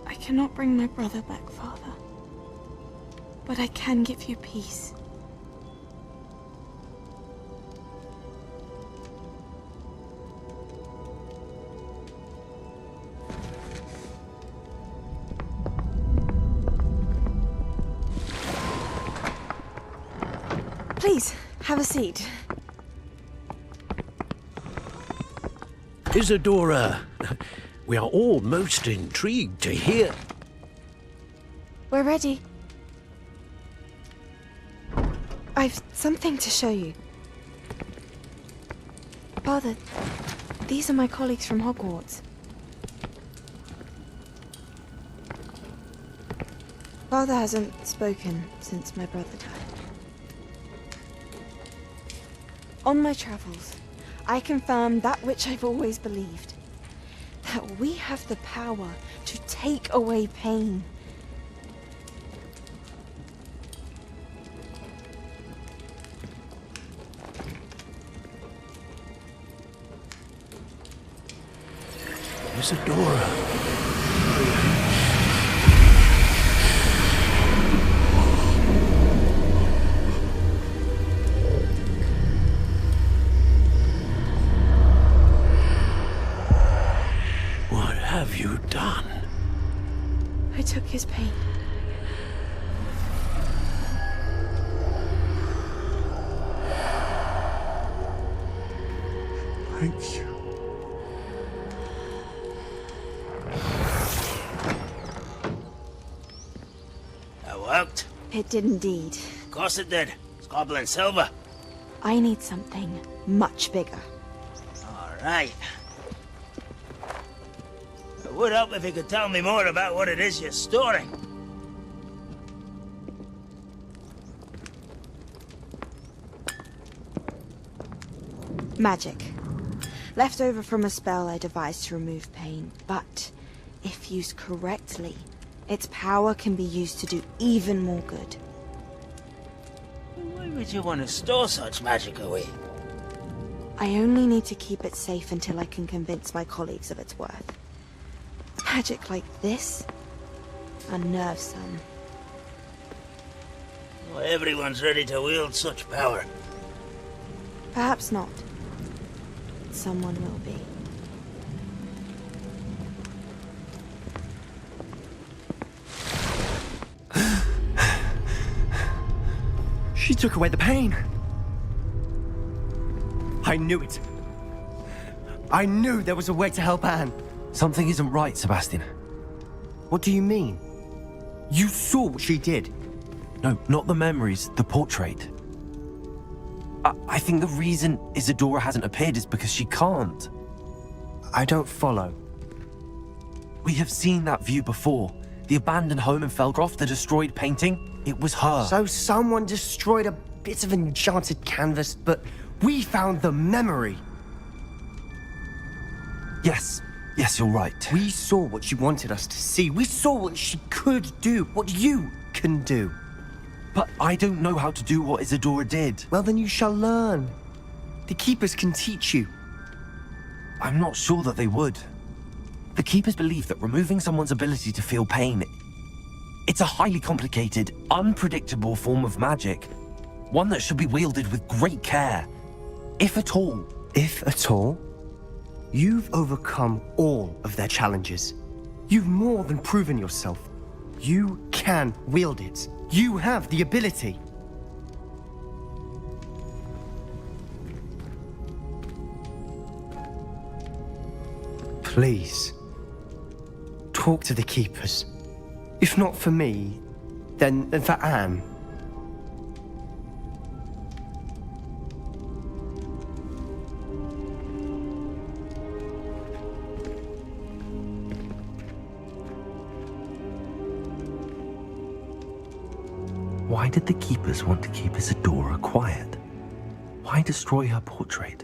M: I cannot bring my brother back, Father. But I can give you peace. Please, have a seat.
G: Isadora, we are all most intrigued to hear.
M: We're ready. I've something to show you. Father, these are my colleagues from Hogwarts. Father hasn't spoken since my brother died. On my travels, I confirmed that which I've always believed. That we have the power to take away pain.
G: Isadora. What have you done?
M: I took his pain.
J: Thank you.
H: Worked?
M: It did indeed.
H: Of course it did. It's goblin silver.
M: I need something much bigger.
H: All right. It would help if you could tell me more about what it is you're storing.
M: Magic. Left over from a spell I devised to remove pain, but if used correctly, its power can be used to do even more good.
H: Why would you want to store such magic away?
M: I only need to keep it safe until I can convince my colleagues of its worth. Magic like this unnerves some.
H: Well, everyone's ready to wield such power.
M: Perhaps not. Someone will be.
N: She took away the pain. I knew it. I knew there was a way to help Anne.
C: Something isn't right, Sebastian.
N: What do you mean? You saw what she did.
C: No, not the memories, the portrait. I think the reason Isadora hasn't appeared is because she can't.
N: I don't follow.
C: We have seen that view before. The abandoned home in Felcroft, the destroyed painting, it was her.
N: So someone destroyed a bit of enchanted canvas, but we found the memory.
C: Yes, you're right.
N: We saw what she wanted us to see. We saw what she could do, what you can do.
C: But I don't know how to do what Isadora did.
N: Well, then you shall learn. The Keepers can teach you.
C: I'm not sure that they would. The Keepers believe that removing someone's ability to feel pain, it's a highly complicated, unpredictable form of magic. One that should be wielded with great care. If at all.
N: If at all? You've overcome all of their challenges. You've more than proven yourself. You can wield it. You have the ability. Please, talk to the Keepers. If not for me, then for Anne.
C: Why did the Keepers want to keep Isadora quiet? Why destroy her portrait?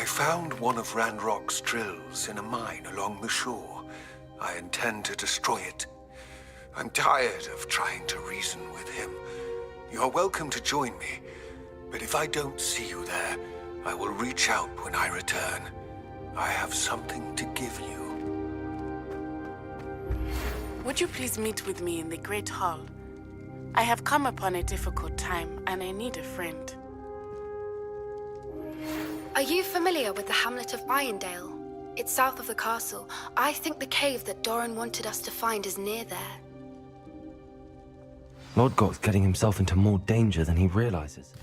O: I found one of Ranrock's drills in a mine along the shore. I intend to destroy it. I'm tired of trying to reason with him. You're welcome to join me, but if I don't see you there, I will reach out when I return. I have something to give you.
P: Would you please meet with me in the Great Hall? I have come upon a difficult time, and I need a friend.
D: Are you familiar with the hamlet of Irondale? It's south of the castle. I think the cave that Doran wanted us to find is near there.
C: Lodgok's getting himself into more danger than he realizes.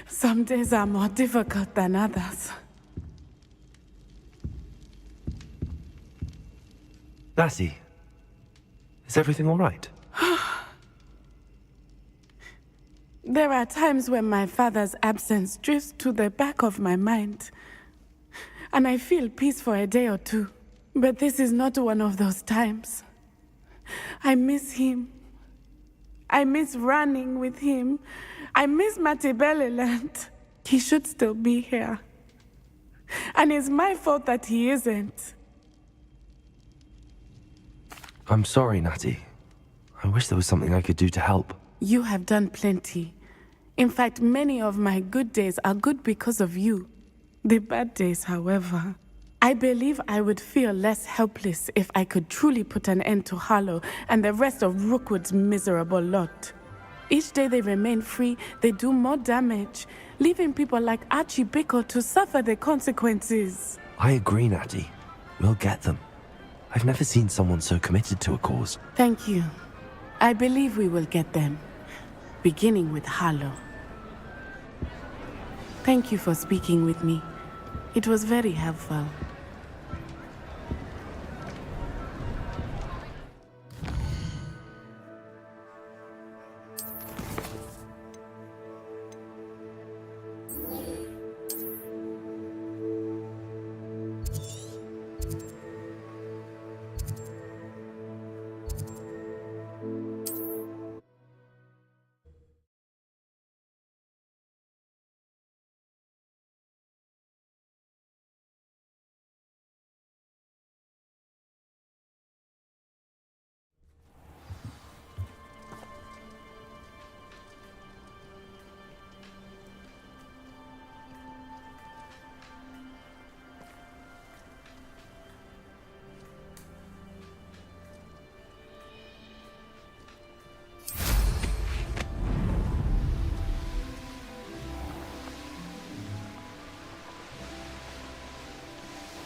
P: Some days are more difficult than others.
C: Lassie, is everything all right?
P: There are times when my father's absence drifts to the back of my mind, and I feel peace for a day or two. But this is not one of those times. I miss him. I miss running with him. I miss Matibeleland. He should still be here. And it's my fault that he isn't.
C: I'm sorry, Natty. I wish there was something I could do to help.
P: You have done plenty. In fact, many of my good days are good because of you. The bad days, however, I believe I would feel less helpless if I could truly put an end to Harlow and the rest of Rookwood's miserable lot. Each day they remain free, they do more damage, leaving people like Archie Bickle to suffer the consequences.
C: I agree, Natty. We'll get them. I've never seen someone so committed to a cause.
P: Thank you. I believe we will get them, beginning with Harlow. Thank you for speaking with me. It was very helpful.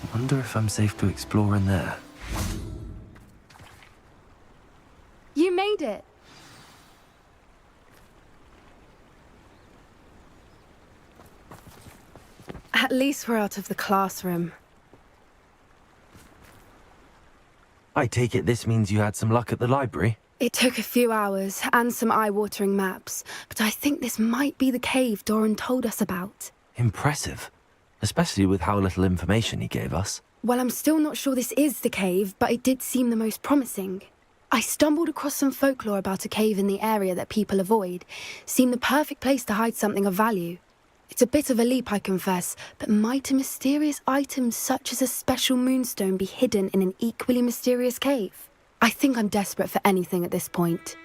C: I wonder if I'm safe to explore in there.
D: You made it. At least we're out of the classroom.
C: I take it this means you had some luck at the library?
D: It took a few hours and some eye-watering maps, but I think this might be the cave Doran told us about.
C: Impressive. Especially with how little information he gave us.
D: Well, I'm still not sure this is the cave, but it did seem the most promising. I stumbled across some folklore about a cave in the area that people avoid. Seemed the perfect place to hide something of value. It's a bit of a leap, I confess, but might a mysterious item such as a special moonstone be hidden in an equally mysterious cave? I think I'm desperate for anything at this point.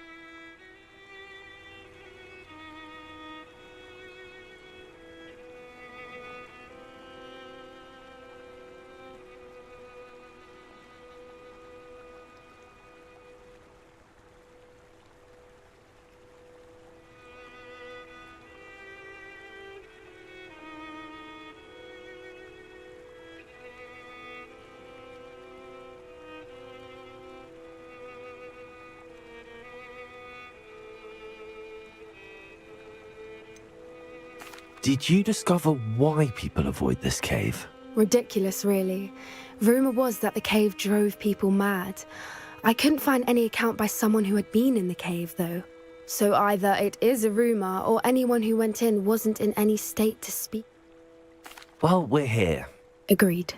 C: Did you discover why people avoid this cave?
D: Ridiculous, really. Rumour was that the cave drove people mad. I couldn't find any account by someone who had been in the cave, though. So either it is a rumour, or anyone who went in wasn't in any state to speak.
C: Well, we're here.
D: Agreed.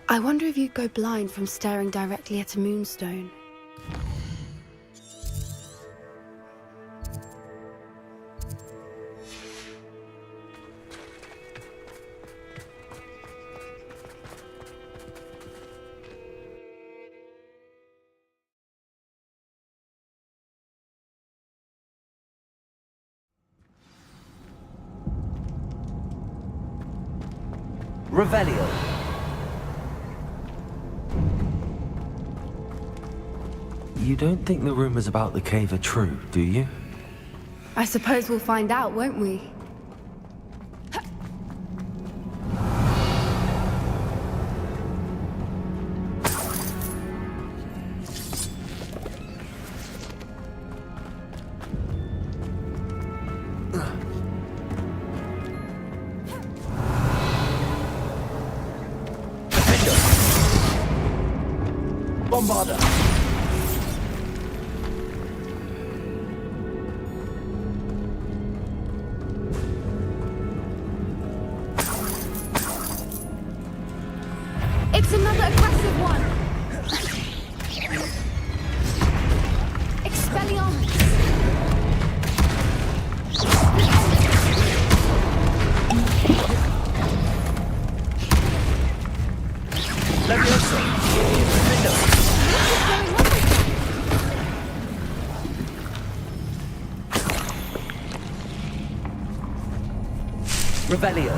D: I wonder if you'd go blind from staring directly at a moonstone.
C: Revelio. You don't think the rumors about the cave are true, do you?
D: I suppose we'll find out, won't we?
C: Bombarder!
D: It's another aggressive one! Expelliarmus!
C: Revelio.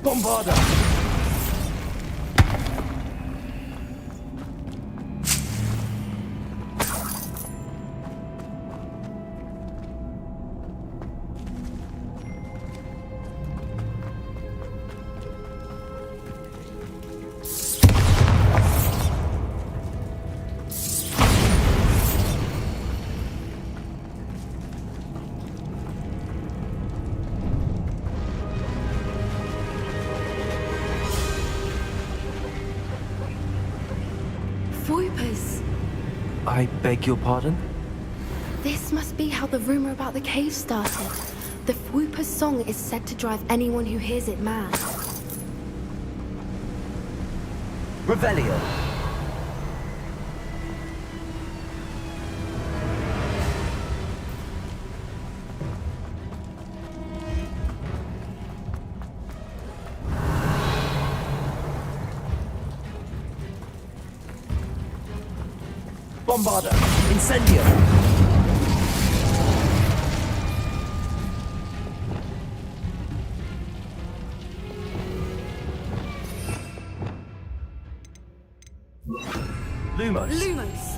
C: Bombarder. I beg your pardon?
D: This must be how the rumor about the cave started. The Whooper's song is said to drive anyone who hears it mad.
C: Revelio. Bombarder. Incendio. Lumos.
D: Lumos.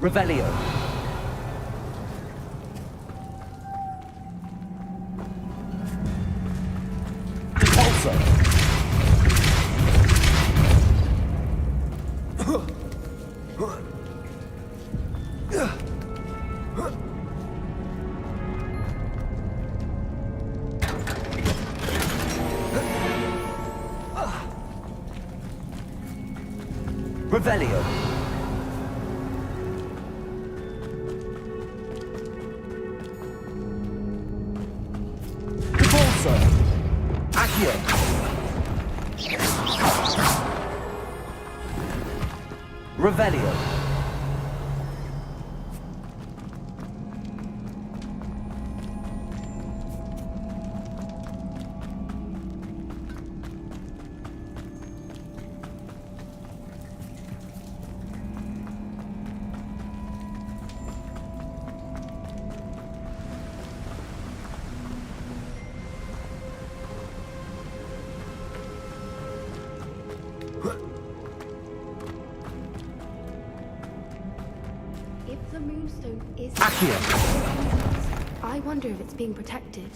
D: Revelio.
C: Revelio. Tforce. Accio. Revelio.
D: If the moonstone is...
C: Accio.
D: I wonder if it's being protected.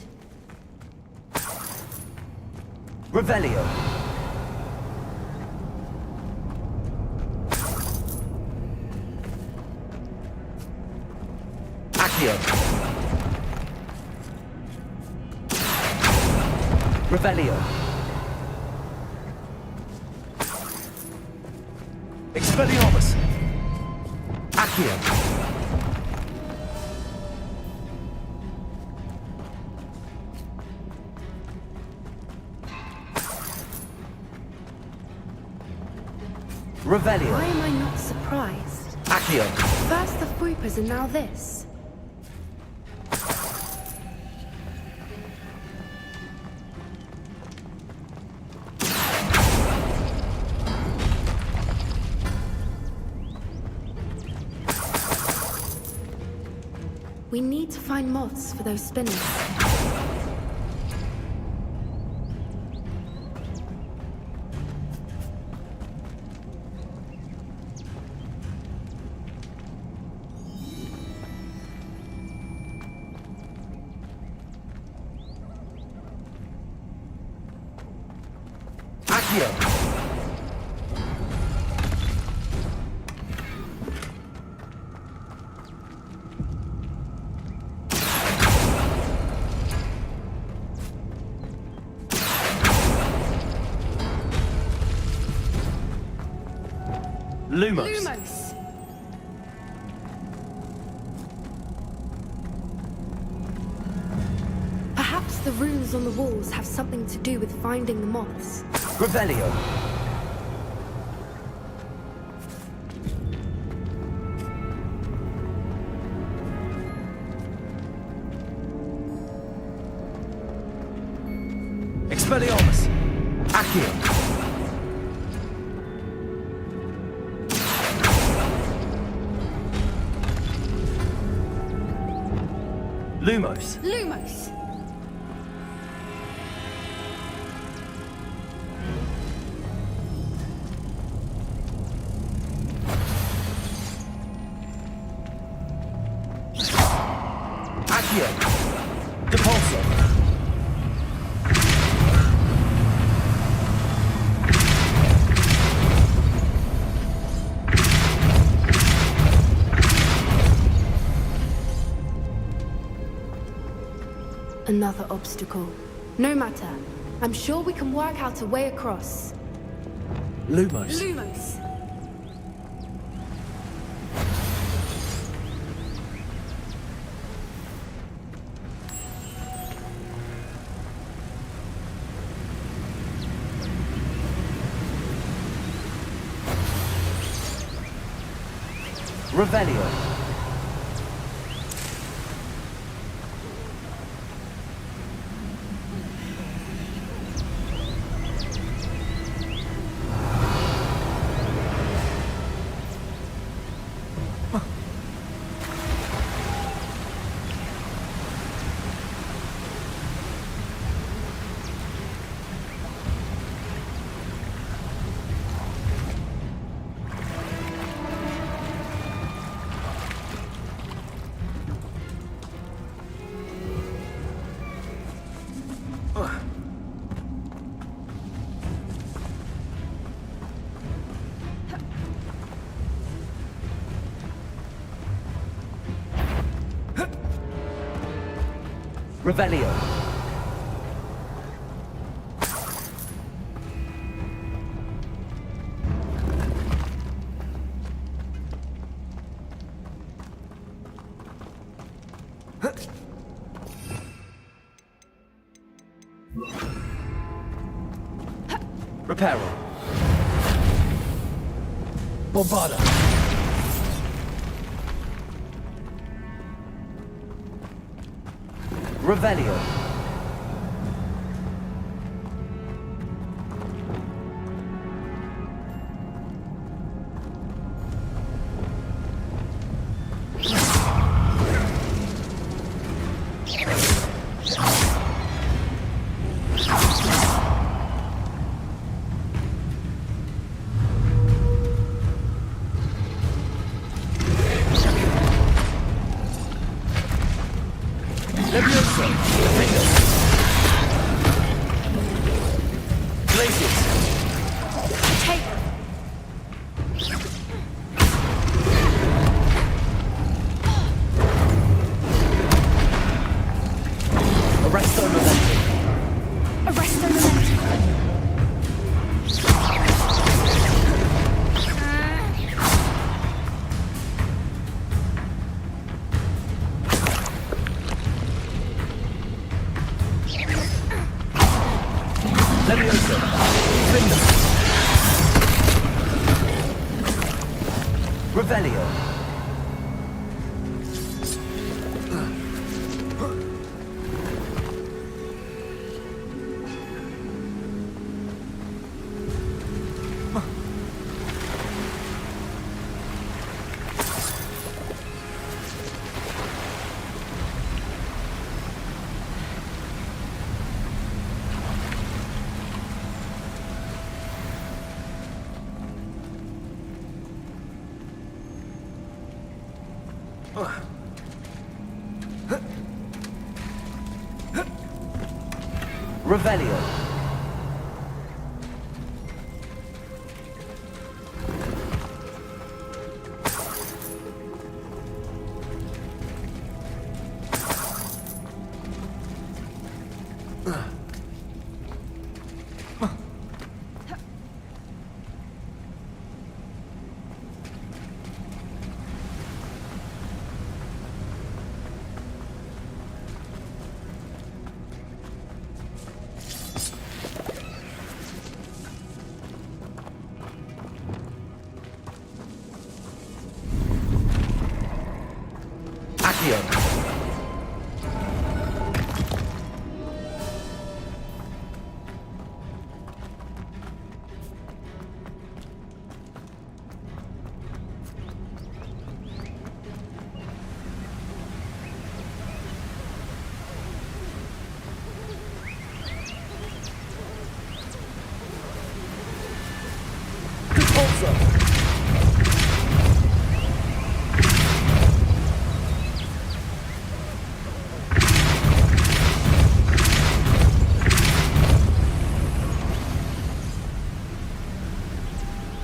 C: Revelio. Accio. Revelio. Expelliarmus. Accio. Revelio.
D: Why am I not surprised?
C: Accio.
D: First the Fuipers and now this. We need to find moths for those spinners.
C: Accio. Lumos.
D: Lumos! Perhaps the runes on the walls have something to do with finding the moths.
C: Revelio. Expelliarmus. Accio. Lumos.
D: Lumos!
C: Accio. Tforce.
D: Another obstacle. No matter. I'm sure we can work out a way across.
C: Lumos.
D: Lumos!
C: Revelio. Revelio. Peripheral. Bombada. Revelio. Revelio. Revelio.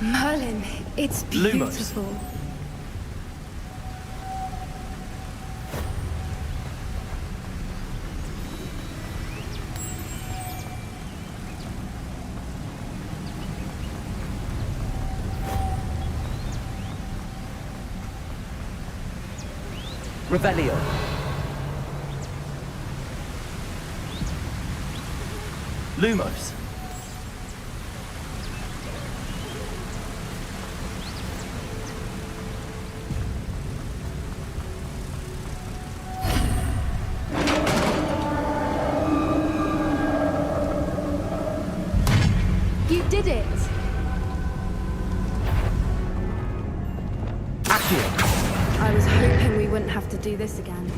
D: Merlin, it's beautiful.
C: Revelio. Lumos.
D: You did it! I was hoping we wouldn't have to do this again.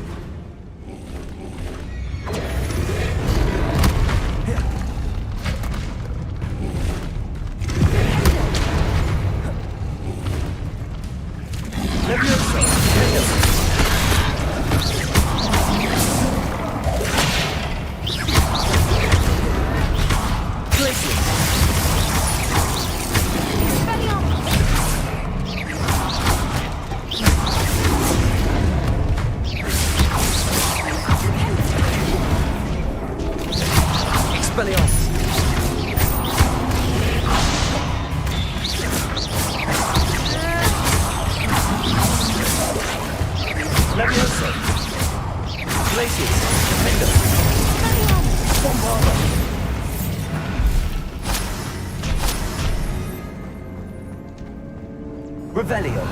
C: Revelio.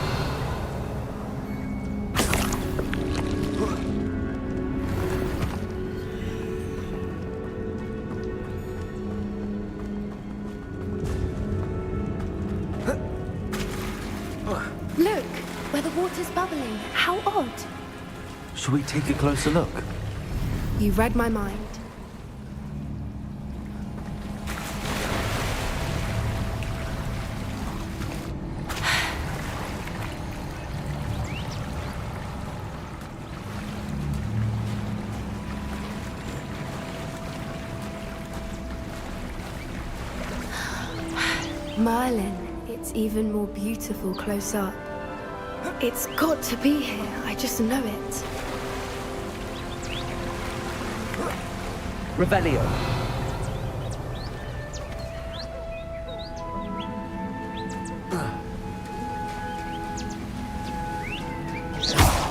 D: Look, where the water's bubbling. How odd.
C: Should we take a closer look?
D: You read my mind. Merlin, it's even more beautiful close up. It's got to be here, I just know it.
C: Revelio.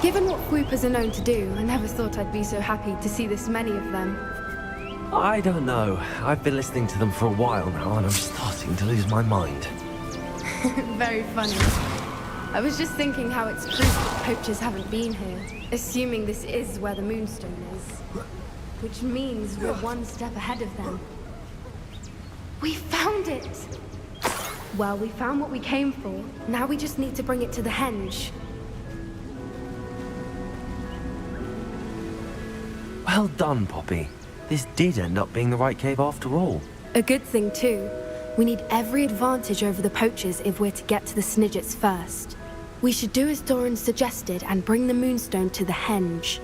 D: Given what Whoopers are known to do, I never thought I'd be so happy to see this many of them.
C: I don't know. I've been listening to them for a while now, and I'm starting to lose my mind.
D: Very funny. I was just thinking how it's proof that poachers haven't been here, assuming this is where the Moonstone is. Which means we're one step ahead of them. We found it! Well, we found what we came for. Now we just need to bring it to the henge.
C: Well done, Poppy. This did end up being the right cave after all.
D: A good thing, too. We need every advantage over the poachers if we're to get to the Snidgets first. We should do as Doran suggested and bring the Moonstone to the henge.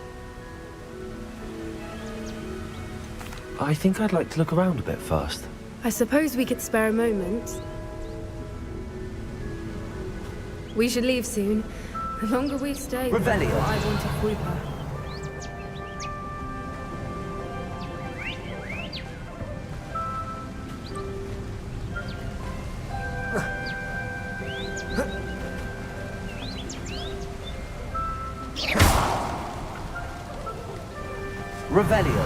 C: I think I'd like to look around a bit first.
D: I suppose we could spare a moment. We should leave soon. The longer we stay, the more
C: Revelio.
D: I want a Whooper.
C: Revelio.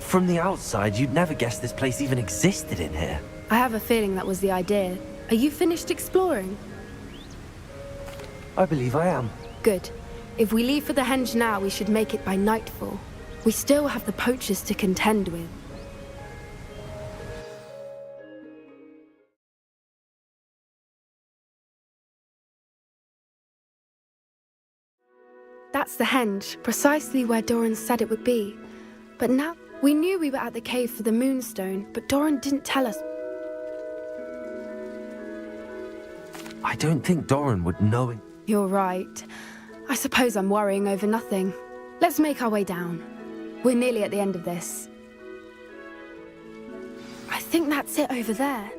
C: From the outside, you'd never guess this place even existed in here.
D: I have a feeling that was the idea. Are you finished exploring?
C: I believe I am.
D: Good. If we leave for the henge now, we should make it by nightfall. We still have the poachers to contend with. That's the henge, precisely where Doran said it would be. But now, we knew we were at the cave for the Moonstone, but Doran didn't tell us.
C: I don't think Doran would know.
D: You're right. I suppose I'm worrying over nothing. Let's make our way down. We're nearly at the end of this. I think that's it over there.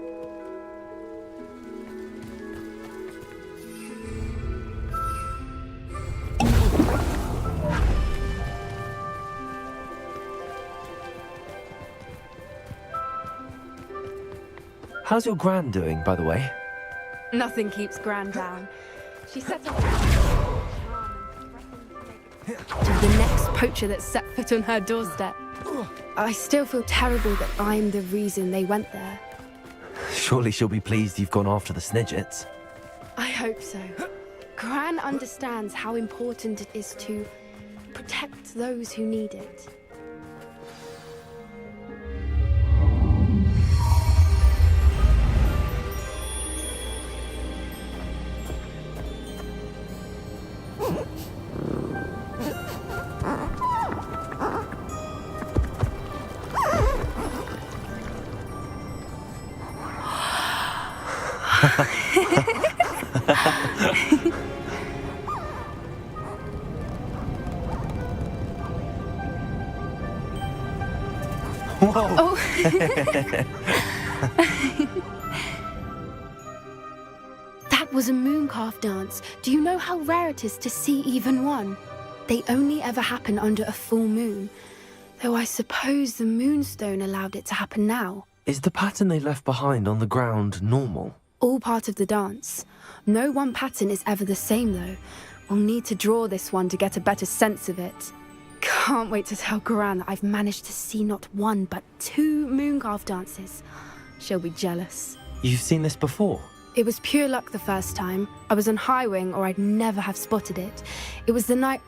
C: How's your Gran doing, by the way?
D: Nothing keeps Gran down. She sets up to the next poacher that set foot on her doorstep. I still feel terrible that I'm the reason they went there.
C: Surely she'll be pleased you've gone after the Snidgets.
D: I hope so. Gran understands how important it is to protect those who need it.
C: Whoa!
D: Oh. That was a mooncalf dance. Do you know how rare it is to see even one? They only ever happen under a full moon. Though I suppose the moonstone allowed it to happen now.
C: Is the pattern they left behind on the ground normal?
D: All part of the dance. No one pattern is ever the same, though. We'll need to draw this one to get a better sense of it. Can't wait to tell Gran that I've managed to see not one, but 2 Mooncarve dances. She'll be jealous.
C: You've seen this before?
D: It was pure luck the first time. I was on Highwing, or I'd never have spotted it. It was the night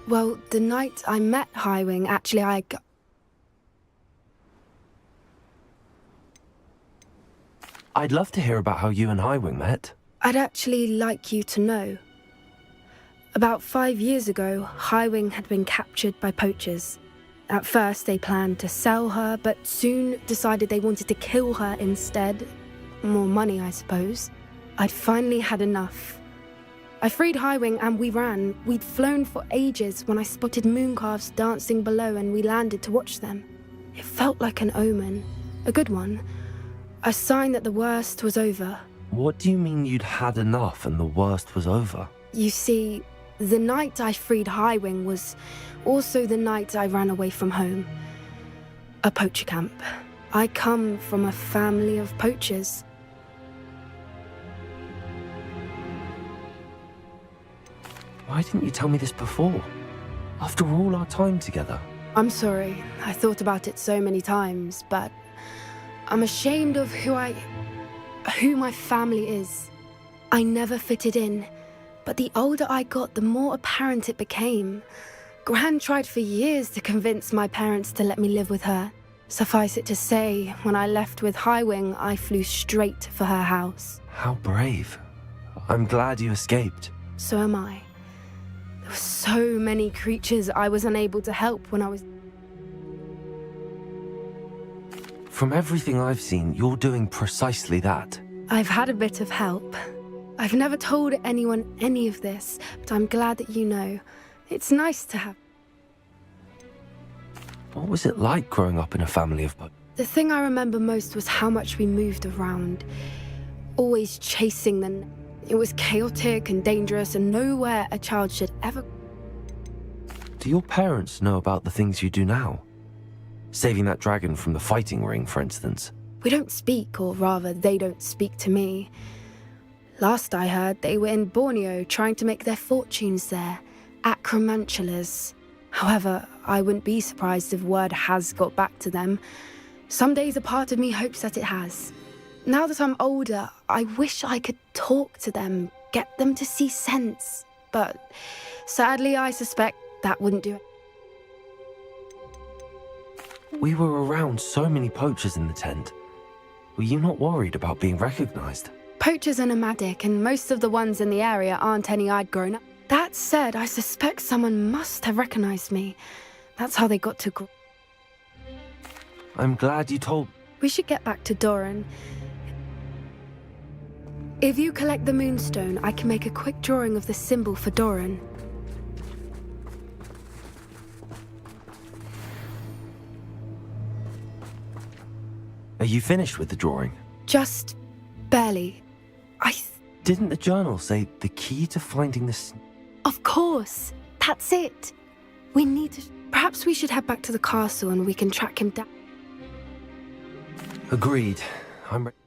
D: Well, the night I met Highwing, actually,
C: I'd love to hear about how you and Highwing met.
D: I'd actually like you to know. About 5 years ago, Highwing had been captured by poachers. At first, they planned to sell her, but soon decided they wanted to kill her instead. More money, I suppose. I'd finally had enough. I freed Highwing and we ran. We'd flown for ages when I spotted Mooncarves dancing below and we landed to watch them. It felt like an omen. A good one. A sign that the worst was over.
C: What do you mean you'd had enough and the worst was over?
D: You see, the night I freed Highwing was also the night I ran away from home. A poacher camp. I come from a family of poachers.
C: Why didn't you tell me this before? After all our time together.
D: I'm sorry. I thought about it so many times, but I'm ashamed of who my family is. I never fitted in, but the older I got, the more apparent it became. Gran tried for years to convince my parents to let me live with her. Suffice it to say, when I left with Highwing, I flew straight for her house.
C: How brave. I'm glad you escaped.
D: So am I. There were so many creatures I was unable to help when I was...
C: From everything I've seen, you're doing precisely that.
D: I've had a bit of help. I've never told anyone any of this, but I'm glad that you know. It's nice to have...
C: What was it like growing up in a family of...
D: The thing I remember most was how much we moved around. Always chasing them. It was chaotic and dangerous and nowhere a child should ever...
C: Do your parents know about the things you do now? Saving that dragon from the fighting ring, for instance.
D: We don't speak, or rather, they don't speak to me. Last I heard, they were in Borneo trying to make their fortunes there. Acromantulas. However, I wouldn't be surprised if word has got back to them. Some days a part of me hopes that it has. Now that I'm older, I wish I could talk to them, get them to see sense. But sadly, I suspect that wouldn't do it.
C: We were around so many poachers in the tent. Were you not worried about being recognized?
D: Poachers are nomadic, and most of the ones in the area aren't any I'd grown up. That said, I suspect someone must have recognized me. That's how they got to grow.
C: I'm glad you told...
D: We should get back to Doran. If you collect the moonstone, I can make a quick drawing of the symbol for Doran.
C: Are you finished with the drawing?
D: Just barely.
C: Didn't the journal say the key to finding this...
D: Of course. That's it. We need to... Perhaps we should head back to the castle and we can track him down.
C: Agreed. I'm ready.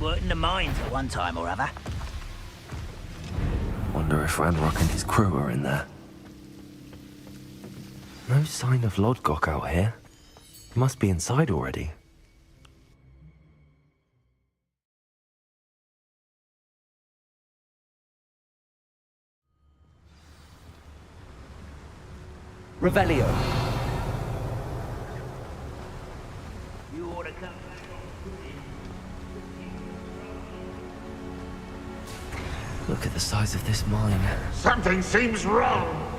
H: worked in the mines at one time or other.
C: Wonder if Ranrock and his crew are in there. No sign of Lodgok out here. He must be inside already.
B: Revelio.
H: You ought to come.
C: Look at the size of this mine.
J: Something seems wrong.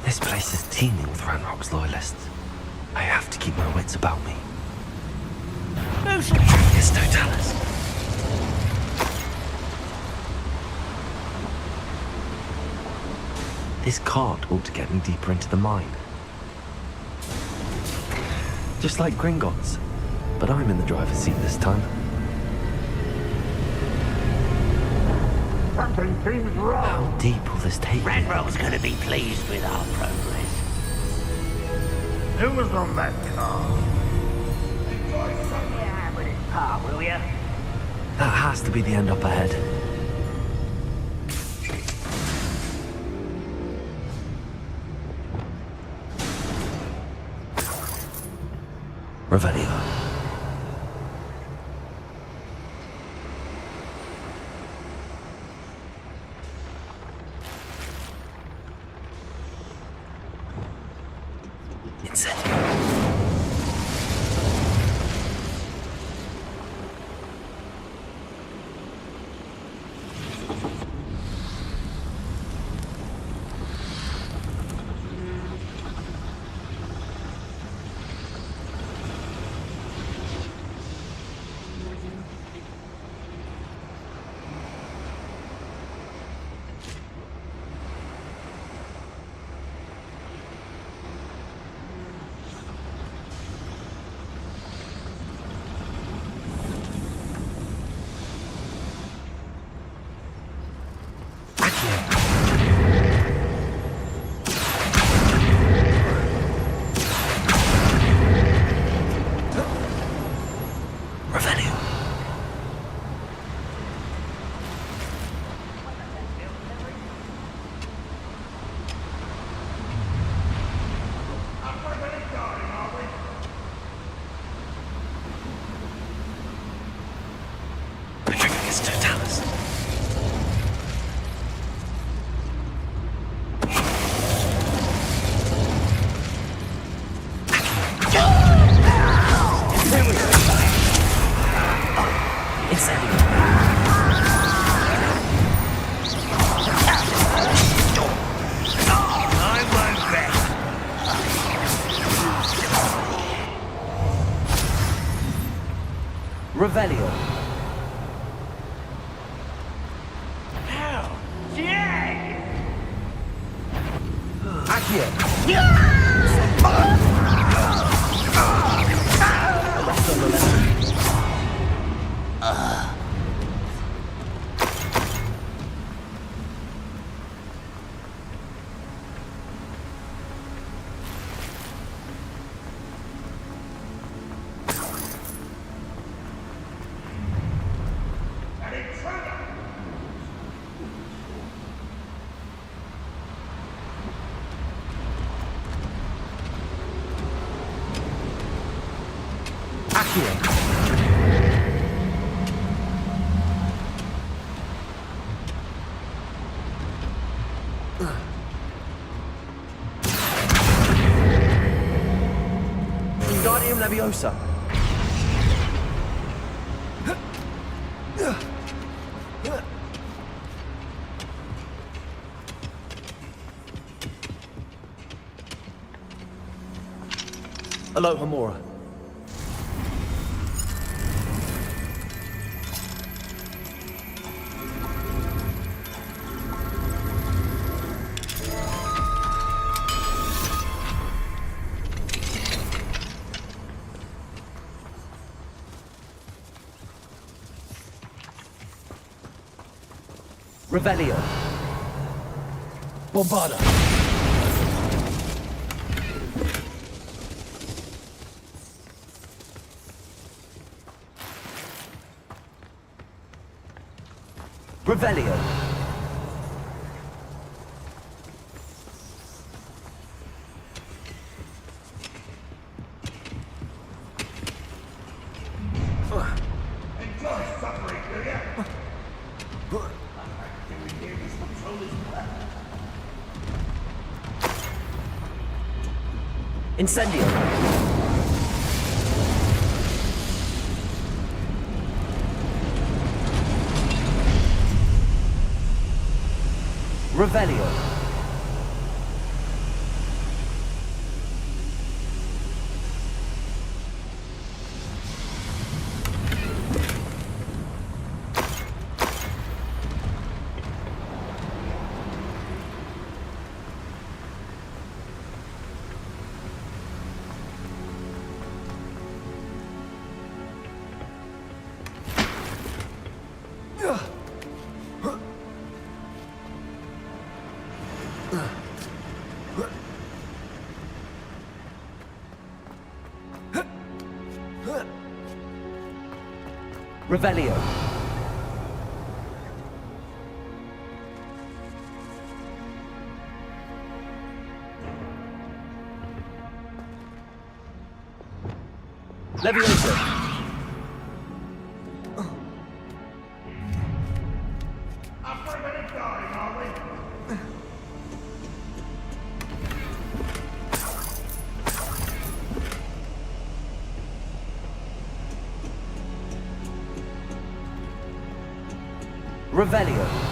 C: This place is teeming with Ranrock's loyalists. I have to keep my wits about me. It's Totalis. This cart ought to get me deeper into the mine. Just like Gringotts, but I'm in the driver's seat this time.
J: Something seems wrong.
C: How deep will this take me?
H: Ranrock's gonna be pleased with our progress.
J: Who was on that car?
H: Yeah, with his pa, will ya?
C: That has to be the end up ahead. Revelio.
B: Revelio.
H: Hell, Jay!
B: Wingardium Leviosa. Alohomora.
C: Revelio.
A: Bombarda.
C: Revelio. Incendio. Revelio. Revelio. Leviosa. Revelio.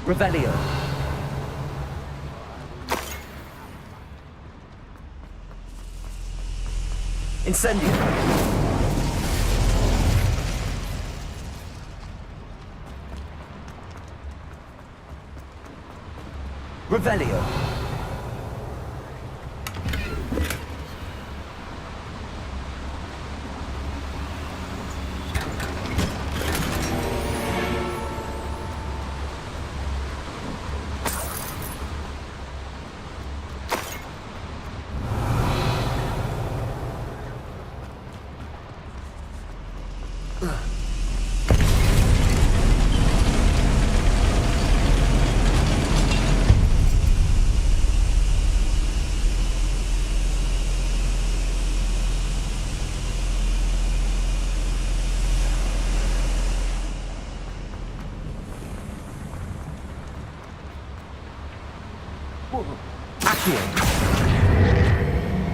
C: Revelio. Incendio. Revelio.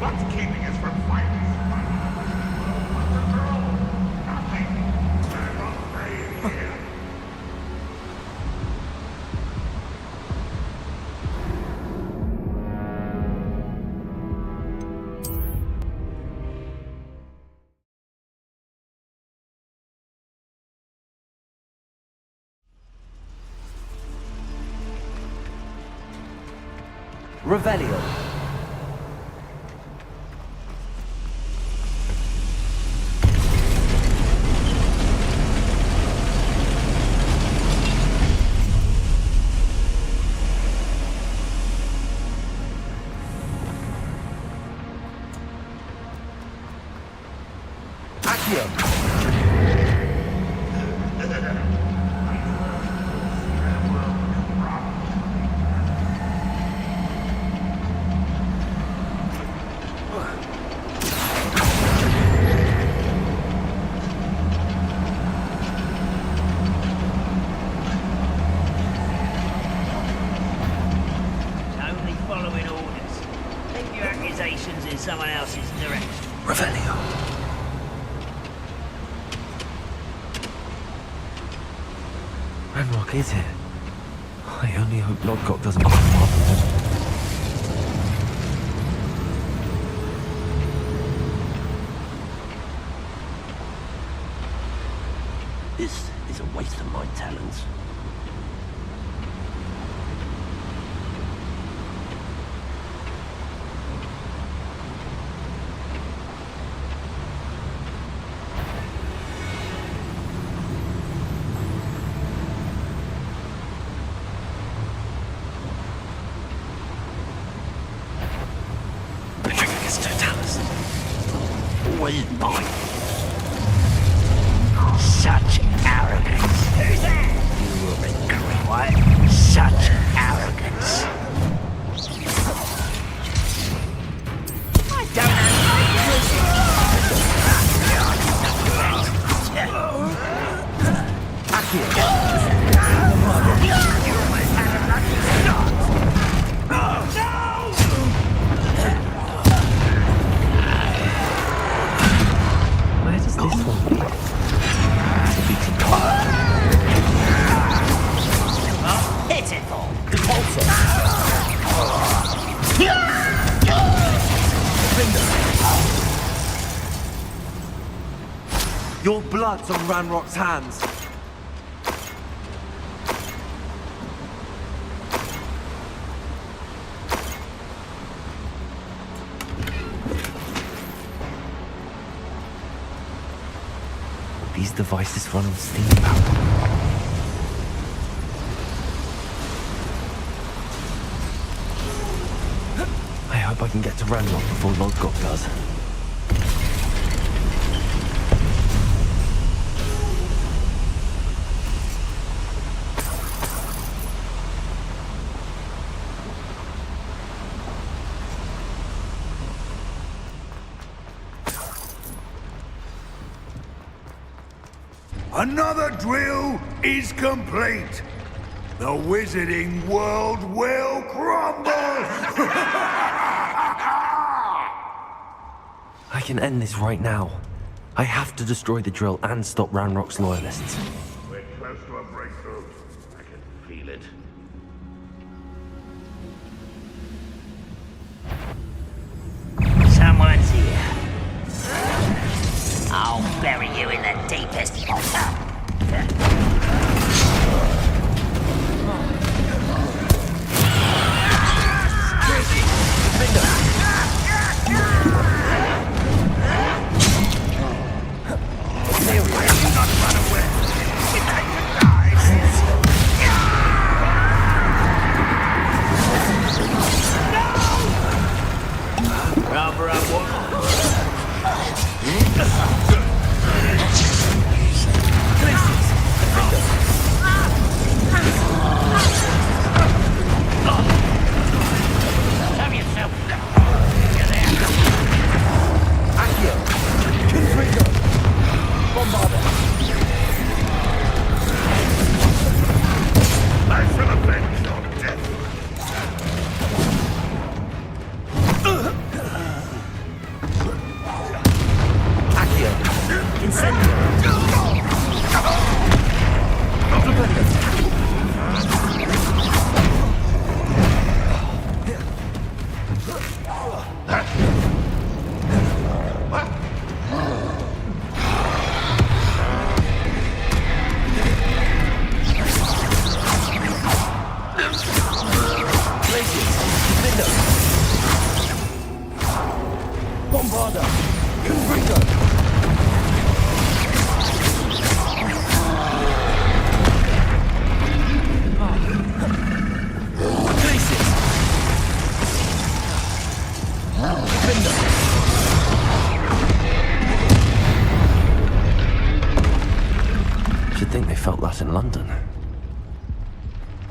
J: What's keeping us from fighting?
C: Revelio.
H: In someone else's direction.
C: Revelio. Ranrock is it? I only hope Logitech doesn't come up. This is a waste of my talents.
H: Always mine. Such arrogance. Who's that? You will regret what? Such arrogance. I don't
C: Your blood's on Ranrock's hands. These devices run on steam power. I hope I can get to Ranrock before Logitech does.
A: Another drill is complete. The wizarding world will crumble!
C: I can end this right now. I have to destroy the drill and stop Ranrock's loyalists.
J: We're close to a breakthrough. I can feel it.
H: Someone's here. I'll bury you in the deepest.
A: Defender! Bombarder! Confringo!
C: Should think they felt that in London.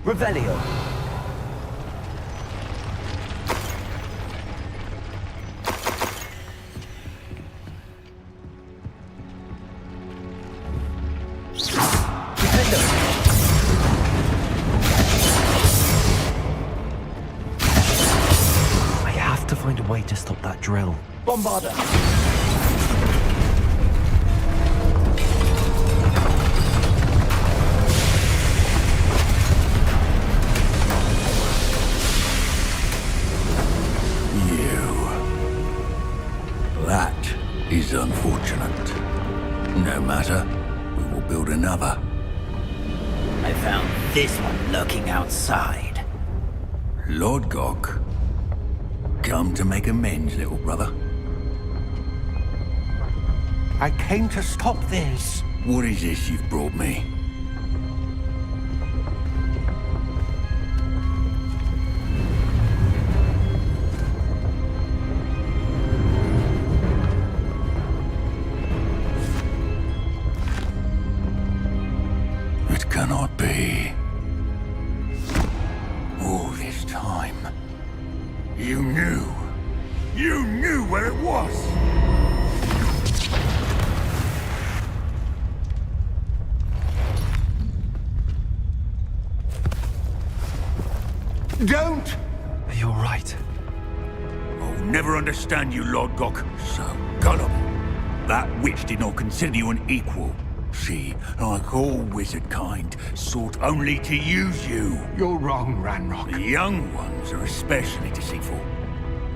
A: Revelio.
C: I have to find a way to stop that drill.
A: Bombarder.
Q: That is unfortunate. No matter, we will build another.
H: I found this one lurking outside.
Q: Lord Gok, come to make amends, little brother.
O: I came to stop this.
Q: What is this you've brought me? It cannot be. All this time, you knew where it was.
O: Don't!
C: You're right.
Q: I'll never understand you, Lord Gok, so gullible. That witch did not consider you an equal. She, like all wizard kind, sought only to use you.
O: You're wrong, Ranrock.
Q: The young ones are especially deceitful.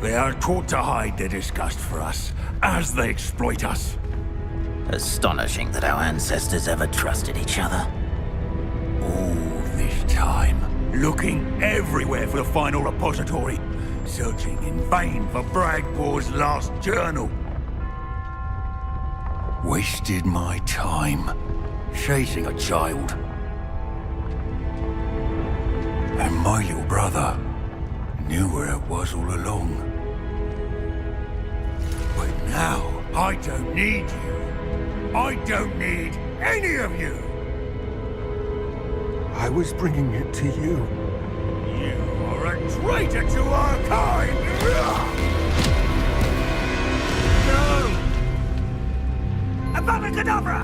Q: They are taught to hide their disgust for us, as they exploit us.
H: Astonishing that our ancestors ever trusted each other.
Q: All this time, looking everywhere for the final repository, searching in vain for Bragpor's last journal. Wasted my time, chasing a child. And my little brother knew where it was all along. But now, I don't need you. I don't need any of you.
O: I was bringing it to you.
Q: You are a traitor to our kind! No! Avada Kedavra!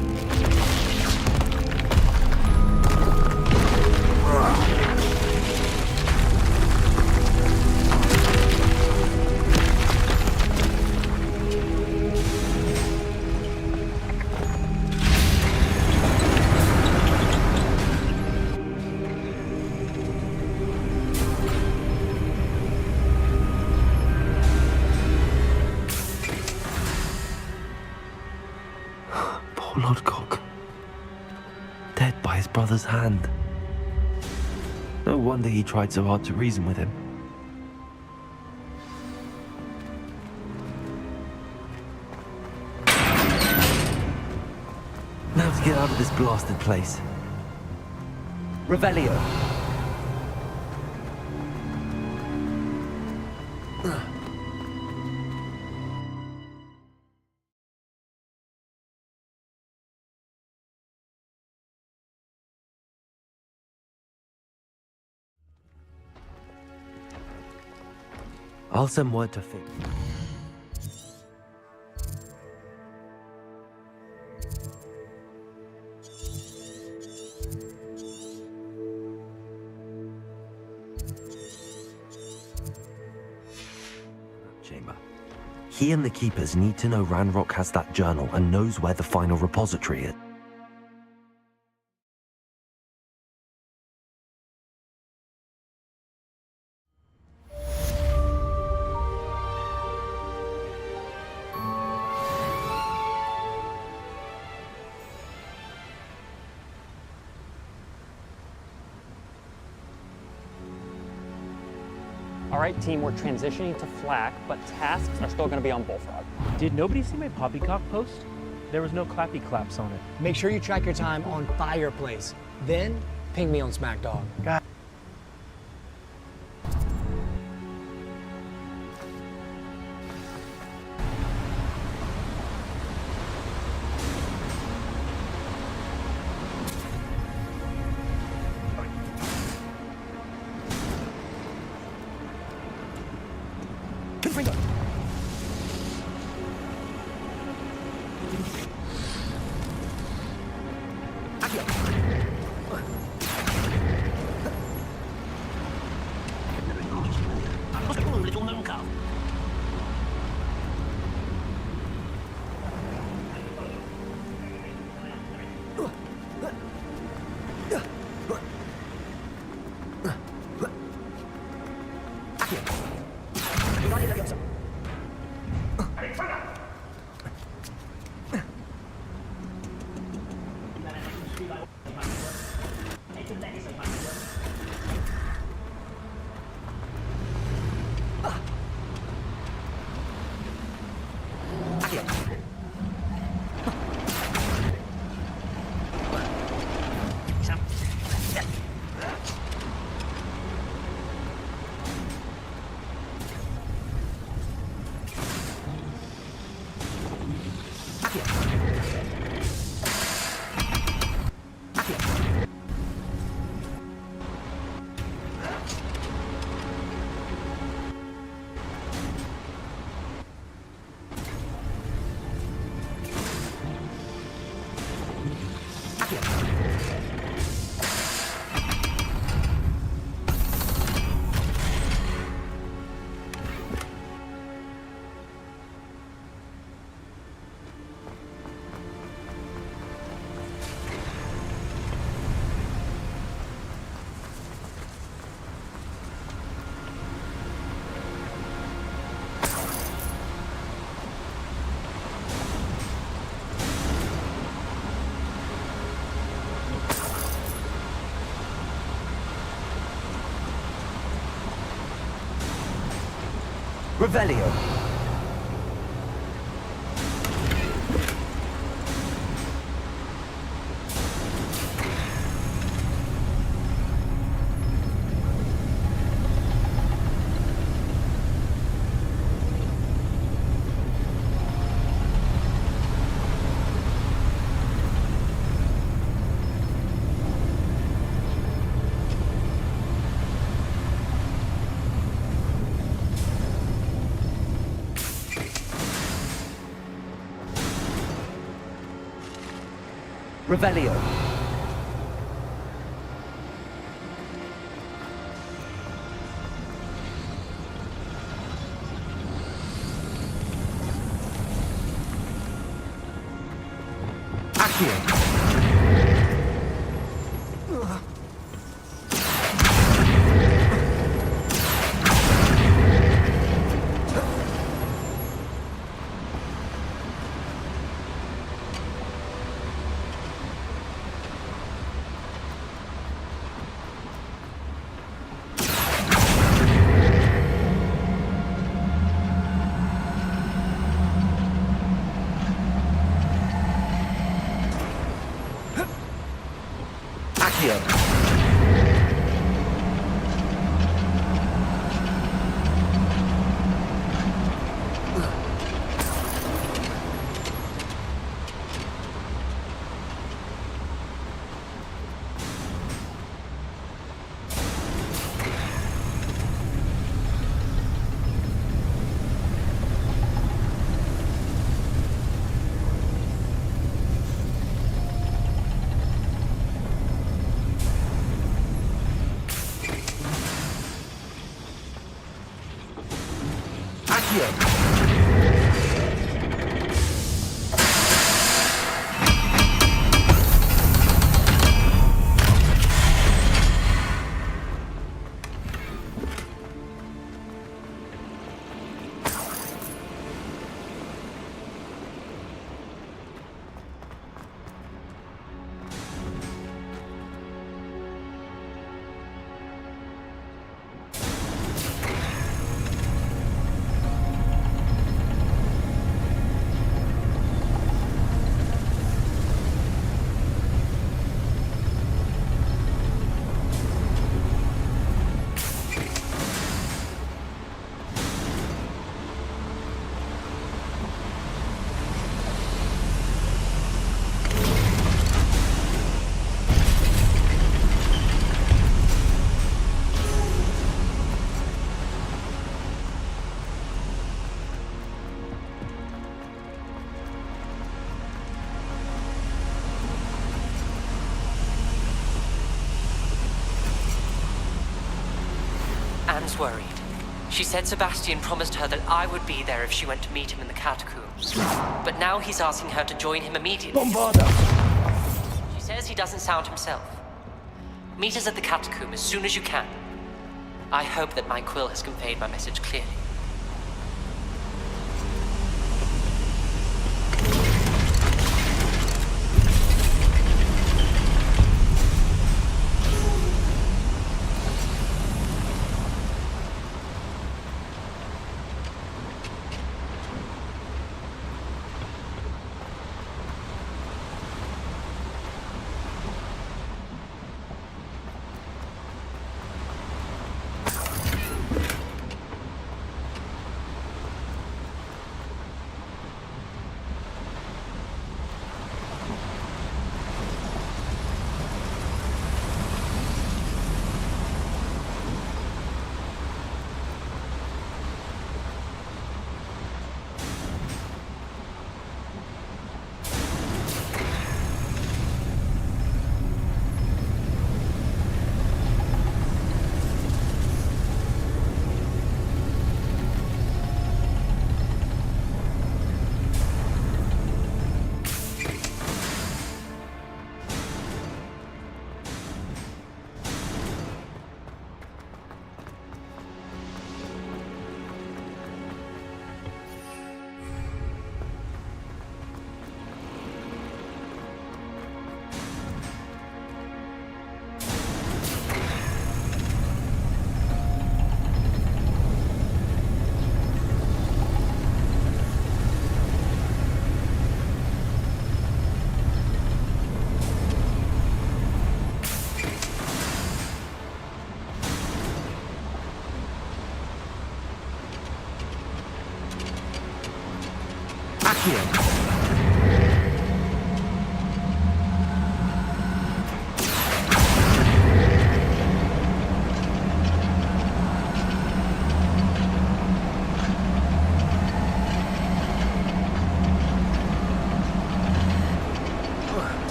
C: Poor Lord Gok. Dead by his brother's hand. No wonder he tried so hard to reason with him. Now to get out of this blasted place.
A: Revelio.
C: I'll send word to Fig. Chamber. He and the Keepers need to know Ranrock has that journal and knows where the final repository is.
R: All right, team, we're transitioning to FLAC, but tasks are still going to be on Bullfrog.
S: Did nobody see my poppycock post? There was no clappy claps on it.
T: Make sure you track your time on Fireplace. Then, ping me on SmackDog.
S: God.
C: Revelio. Revelio. Accio.
B: Anne's worried. She said Sebastian promised her that I would be there if she went to meet him in the catacombs. But now he's asking her to join him immediately.
A: Bombarda!
B: She says he doesn't sound himself. Meet us at the catacomb as soon as you can. I hope that my quill has conveyed my message clearly.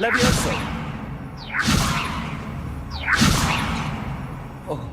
A: Levioso! Oh.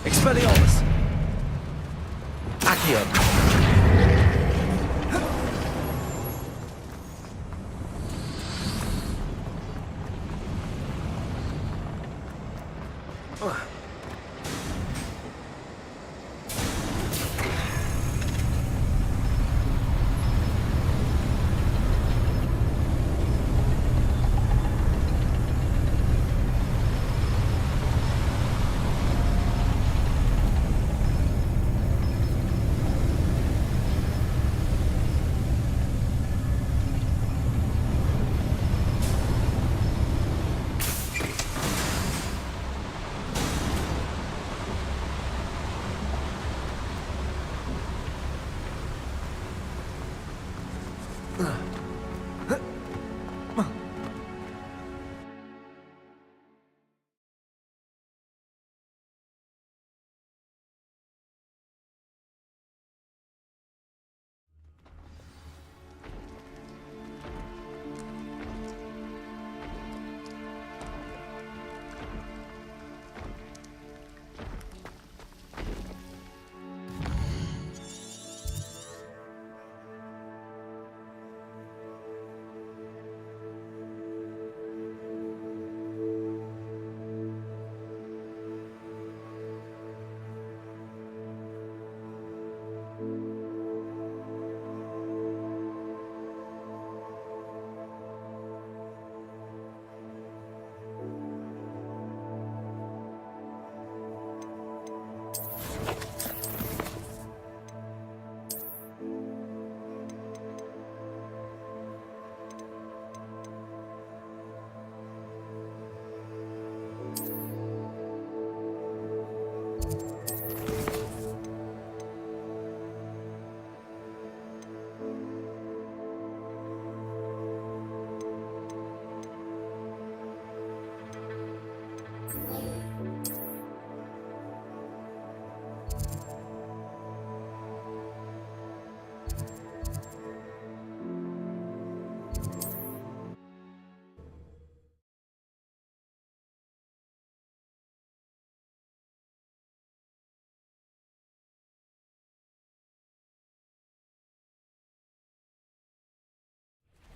A: Expelliarmus! Accio!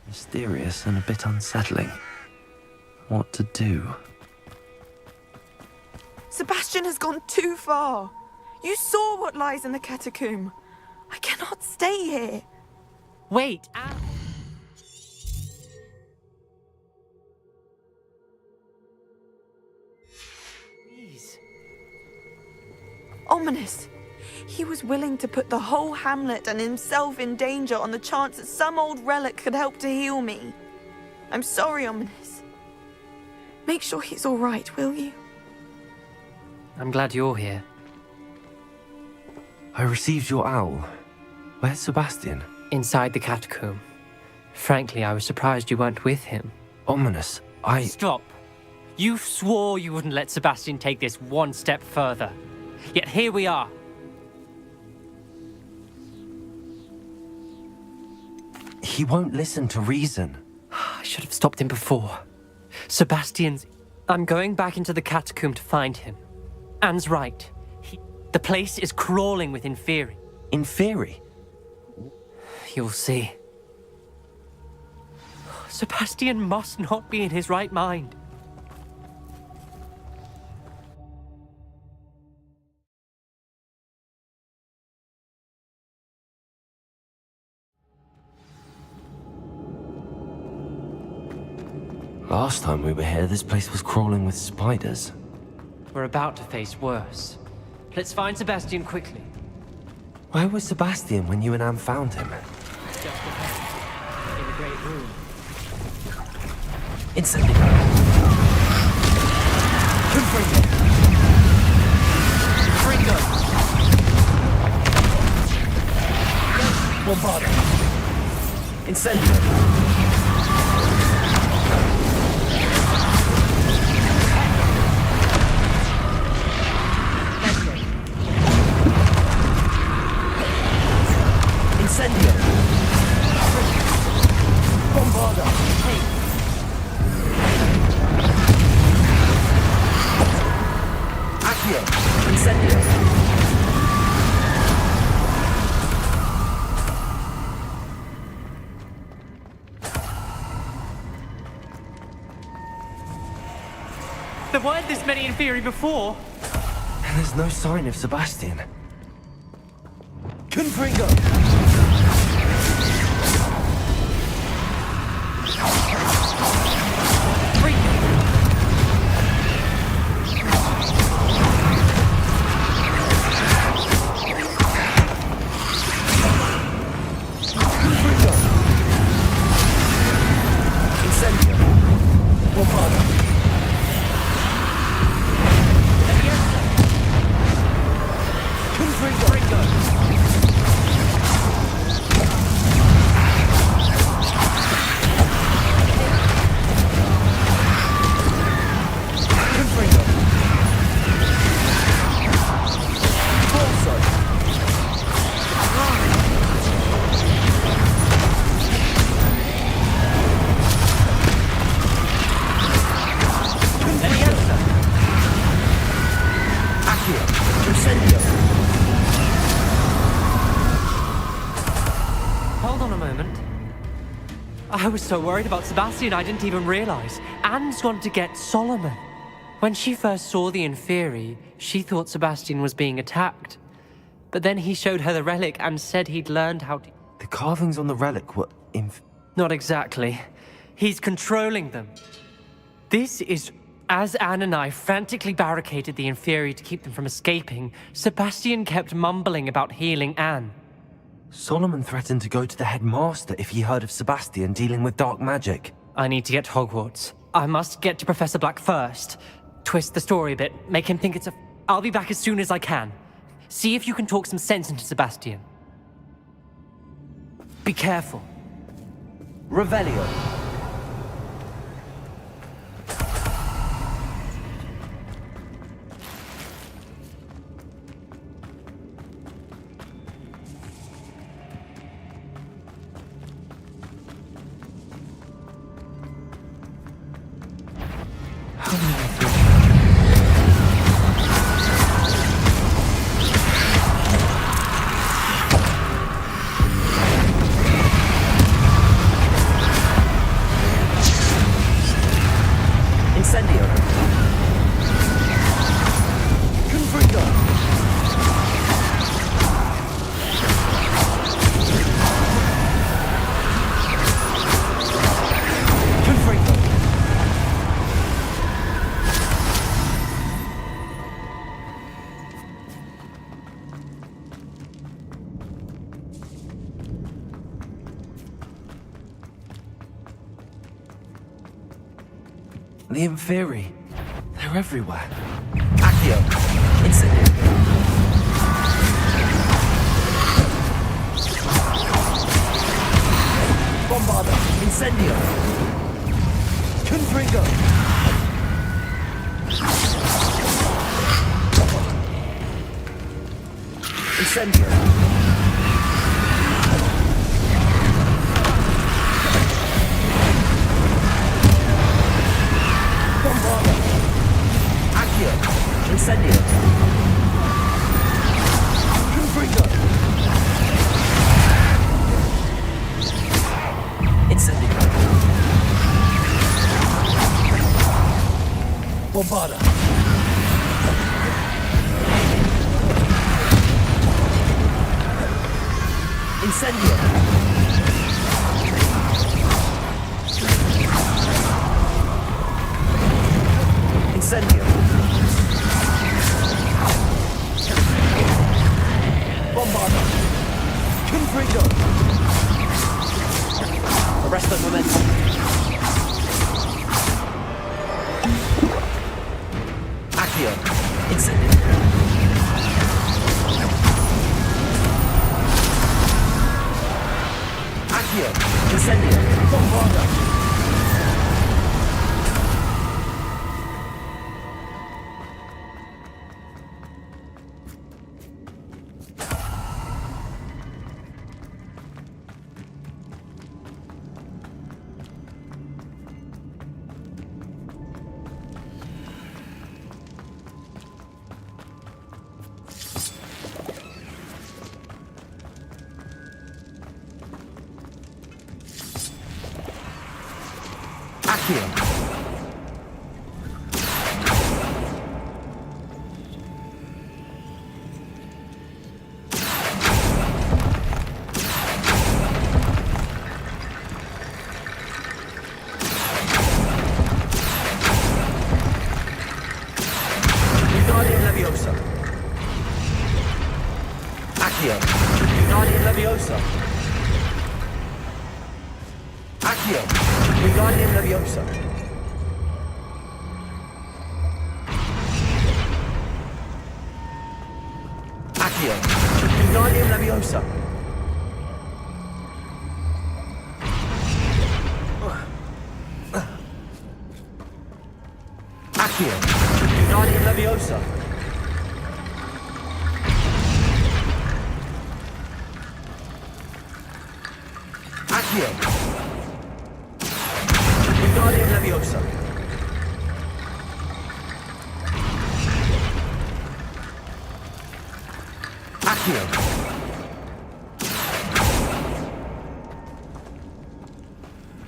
C: Mysterious and a bit unsettling. What to do?
M: Sebastian has gone too far. You saw what lies in the catacomb. I cannot stay here.
B: Wait, please.
M: Ominous. He was willing to put the whole hamlet and himself in danger on the chance that some old relic could help to heal me. I'm sorry, Ominous. Make sure he's all right, will you?
B: I'm glad you're here.
C: I received your owl. Where's Sebastian?
B: Inside the catacomb. Frankly, I was surprised you weren't with him.
C: Ominous,
B: Stop. You swore you wouldn't let Sebastian take this one step further. Yet here we are.
C: He won't listen to reason.
B: I should have stopped him before. Sebastian's... I'm going back into the catacomb to find him. Anne's right. The place is crawling with Inferi.
C: Inferi?
B: You'll see. Sebastian must not be in his right mind.
C: Last time we were here, this place was crawling with spiders.
B: We're about to face worse. Let's find Sebastian quickly.
C: Where was Sebastian when you and Anne found him?
B: Just ahead. In the great room.
C: Incendio!
B: Fringo!
C: Bombarda! Incendio! Incendio! Bombarda! Accio! Incendio!
B: There weren't this many Inferi before.
C: And there's no sign of Sebastian. Confringo! Incendio! Bombarda! Confringo!
B: Hold on a moment. I was so worried about Sebastian I didn't even realize. Anne's gone to get Solomon. When she first saw the Inferi, she thought Sebastian was being attacked. But then he showed her the relic and said he'd learned how to...
C: The carvings on the relic were
B: Not exactly. He's controlling them. This is... As Anne and I frantically barricaded the Inferi to keep them from escaping, Sebastian kept mumbling about healing Anne.
C: Solomon threatened to go to the headmaster if he heard of Sebastian dealing with dark magic.
B: I need to get to Hogwarts. I must get to Professor Black first. Twist the story a bit, make him think it's a... I'll be back as soon as I can. See if you can talk some sense into Sebastian. Be careful.
C: Revelio. The Inferi. They're everywhere. Accio. Incendio. Bombarda. Incendio. Confringo. Incendio. Incendio. Confringo. Incendio. Bombarda. Incendio. Incendio. Bombarda. Confringo. Arrest the momentum. Accio. Incendio. Accio. Incendio. Bombarda.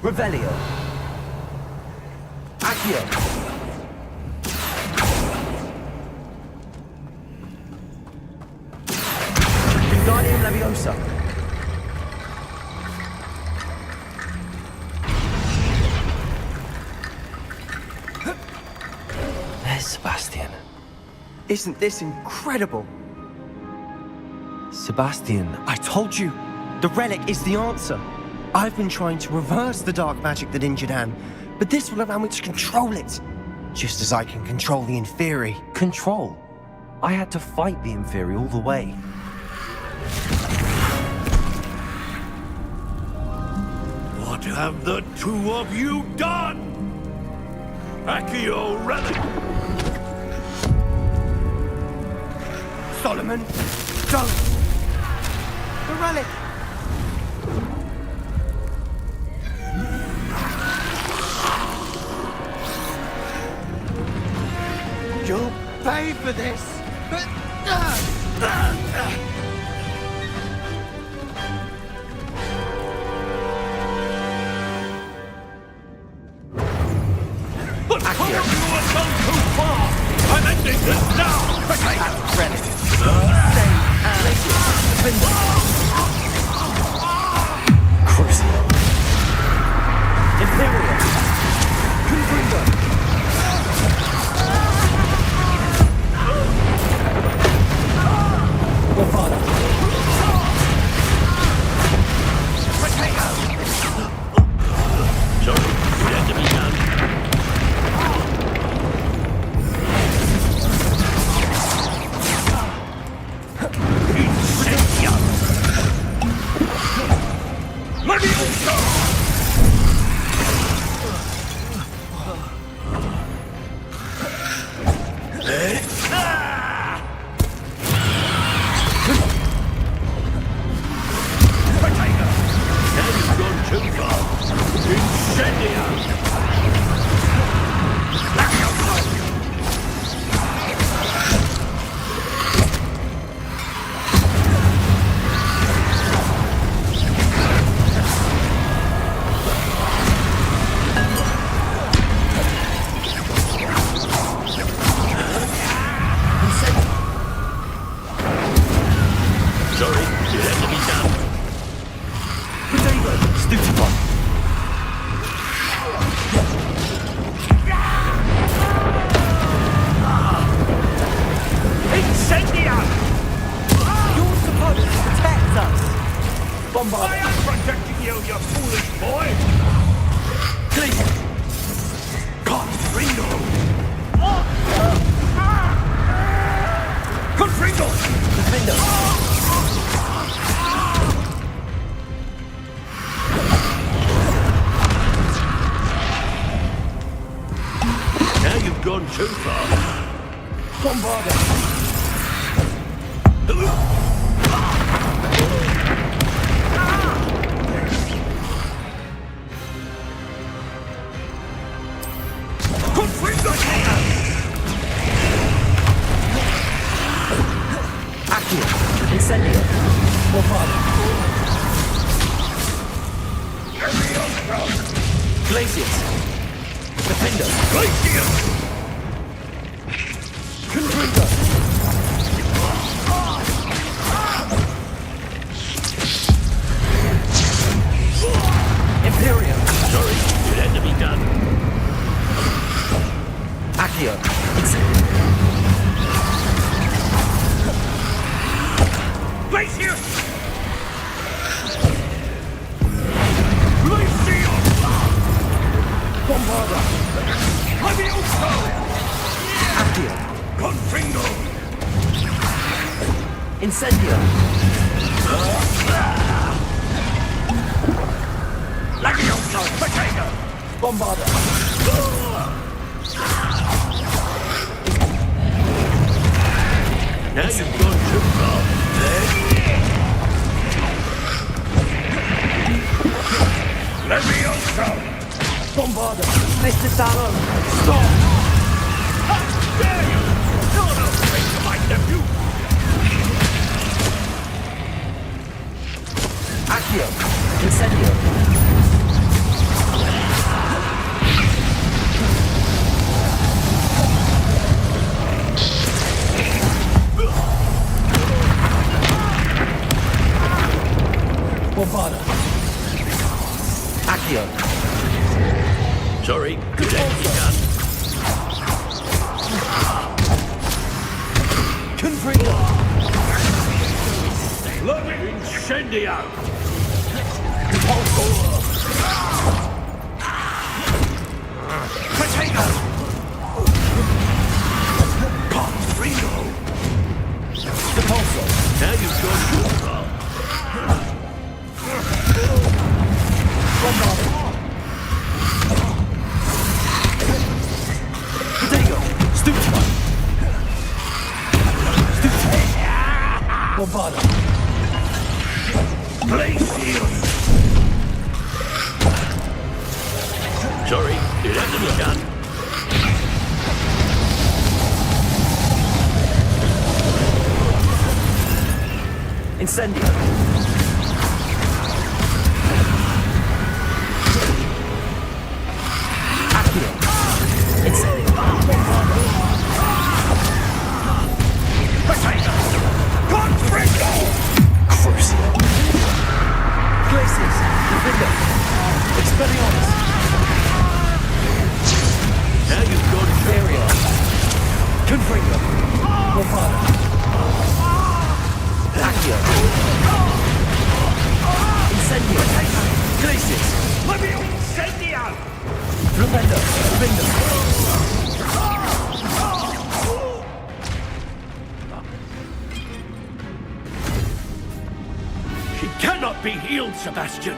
C: Revelio. Accio. Wingardium Leviosa. There's Sebastian.
N: Isn't this incredible?
C: Sebastian,
N: I told you, the relic is the answer. I've been trying to reverse the dark magic that injured Anne, but this will allow me to control it, just as I can control the Inferi.
C: Control? I had to fight the Inferi all the way.
Q: What have the two of you done? Accio relic!
U: Solomon! Don't! The relic! You'll pay for this!
Q: But some of you have gone too far! I'm ending this now!
U: Relic!
C: Crucial. Imperial. Confringo.
U: Won't bother.
Q: Glacius! Sorry, it has to be done.
C: Incendio! Accio! Incendio!
Q: Potato! Confringo!
C: Crucial! Glacius! Defender! Expelliarmus!
Q: Now you've got
C: Imperion! Confringo! Morfana! Accio! Incendio! Glacius!
Q: Levio! Incendio!
C: Flipendo! Defender!
Q: She cannot be healed, Sebastian.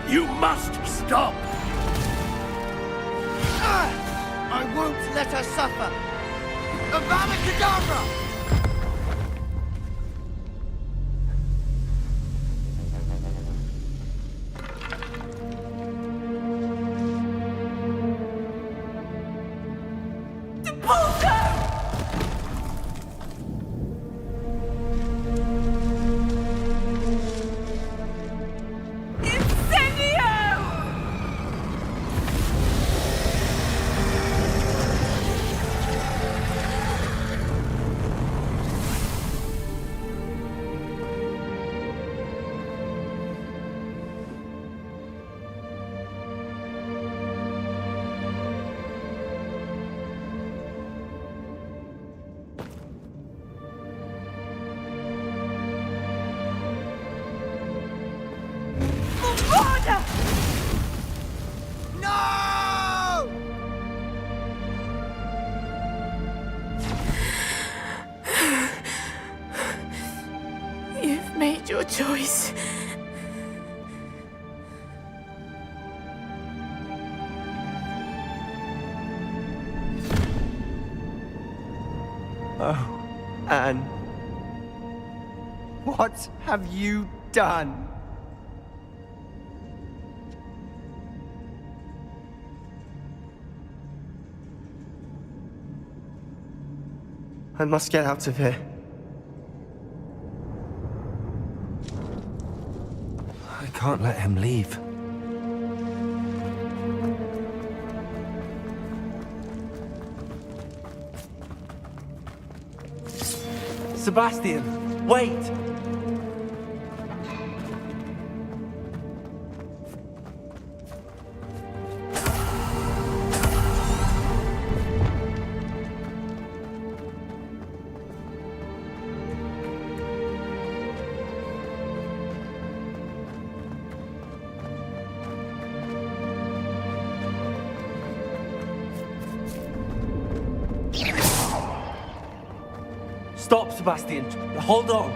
Q: You must stop.
U: I won't let her suffer. Avada Kedavra!
P: You've made your choice.
U: Oh, Anne. What have you done?
N: I must get out of here.
C: I can't let him leave. Sebastian, wait! Stop, Sebastian. Hold on.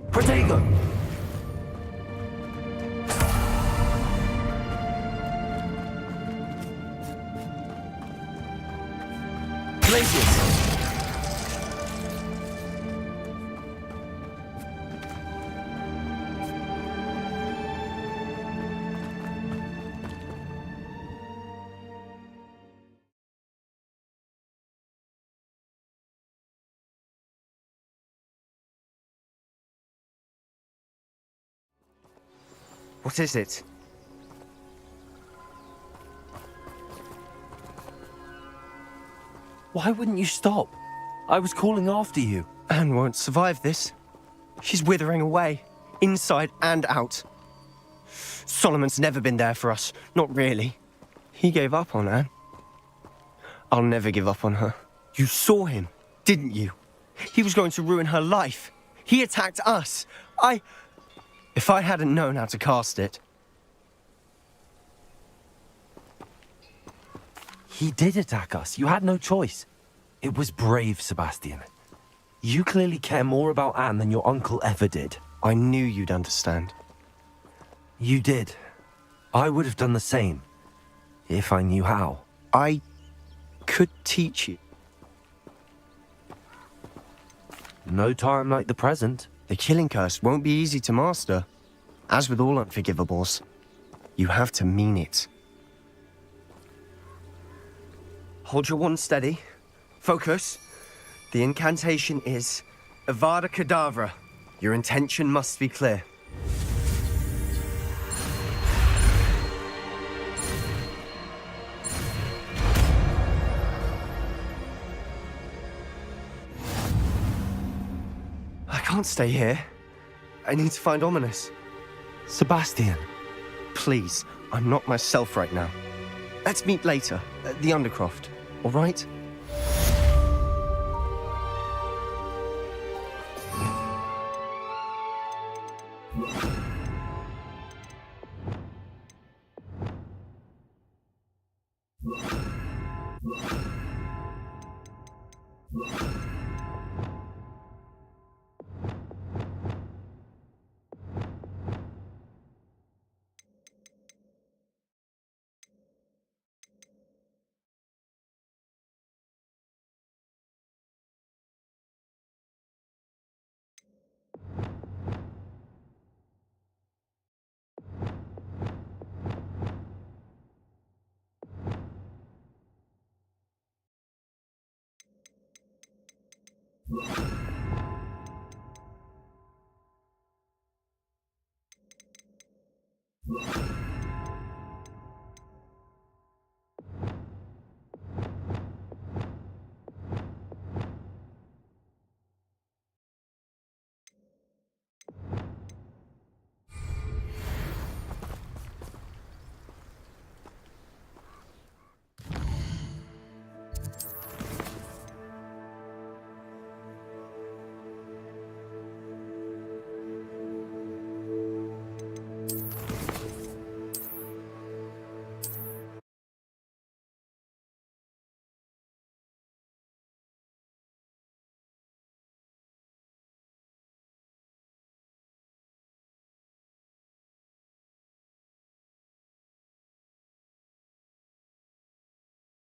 C: Protego! Glacius!
N: What is it?
C: Why wouldn't you stop? I was calling after you.
N: Anne won't survive this. She's withering away, inside and out. Solomon's never been there for us, not really. He gave up on Anne. I'll never give up on her. You saw him, didn't you? He was going to ruin her life. He attacked us. If I hadn't known how to cast it...
C: He did attack us. You had no choice. It was brave, Sebastian. You clearly care more about Anne than your uncle ever did.
N: I knew you'd understand.
C: You did. I would have done the same, if I knew how.
N: I could teach you.
C: No time like the present.
N: The killing curse won't be easy to master. As with all unforgivables, you have to mean it.
U: Hold your wand steady. Focus. The incantation is Avada Kedavra. Your intention must be clear. I can't stay here. I need to find Ominous.
C: Sebastian.
N: Please, I'm not myself right now. Let's meet later, at the Undercroft, all right?
A: You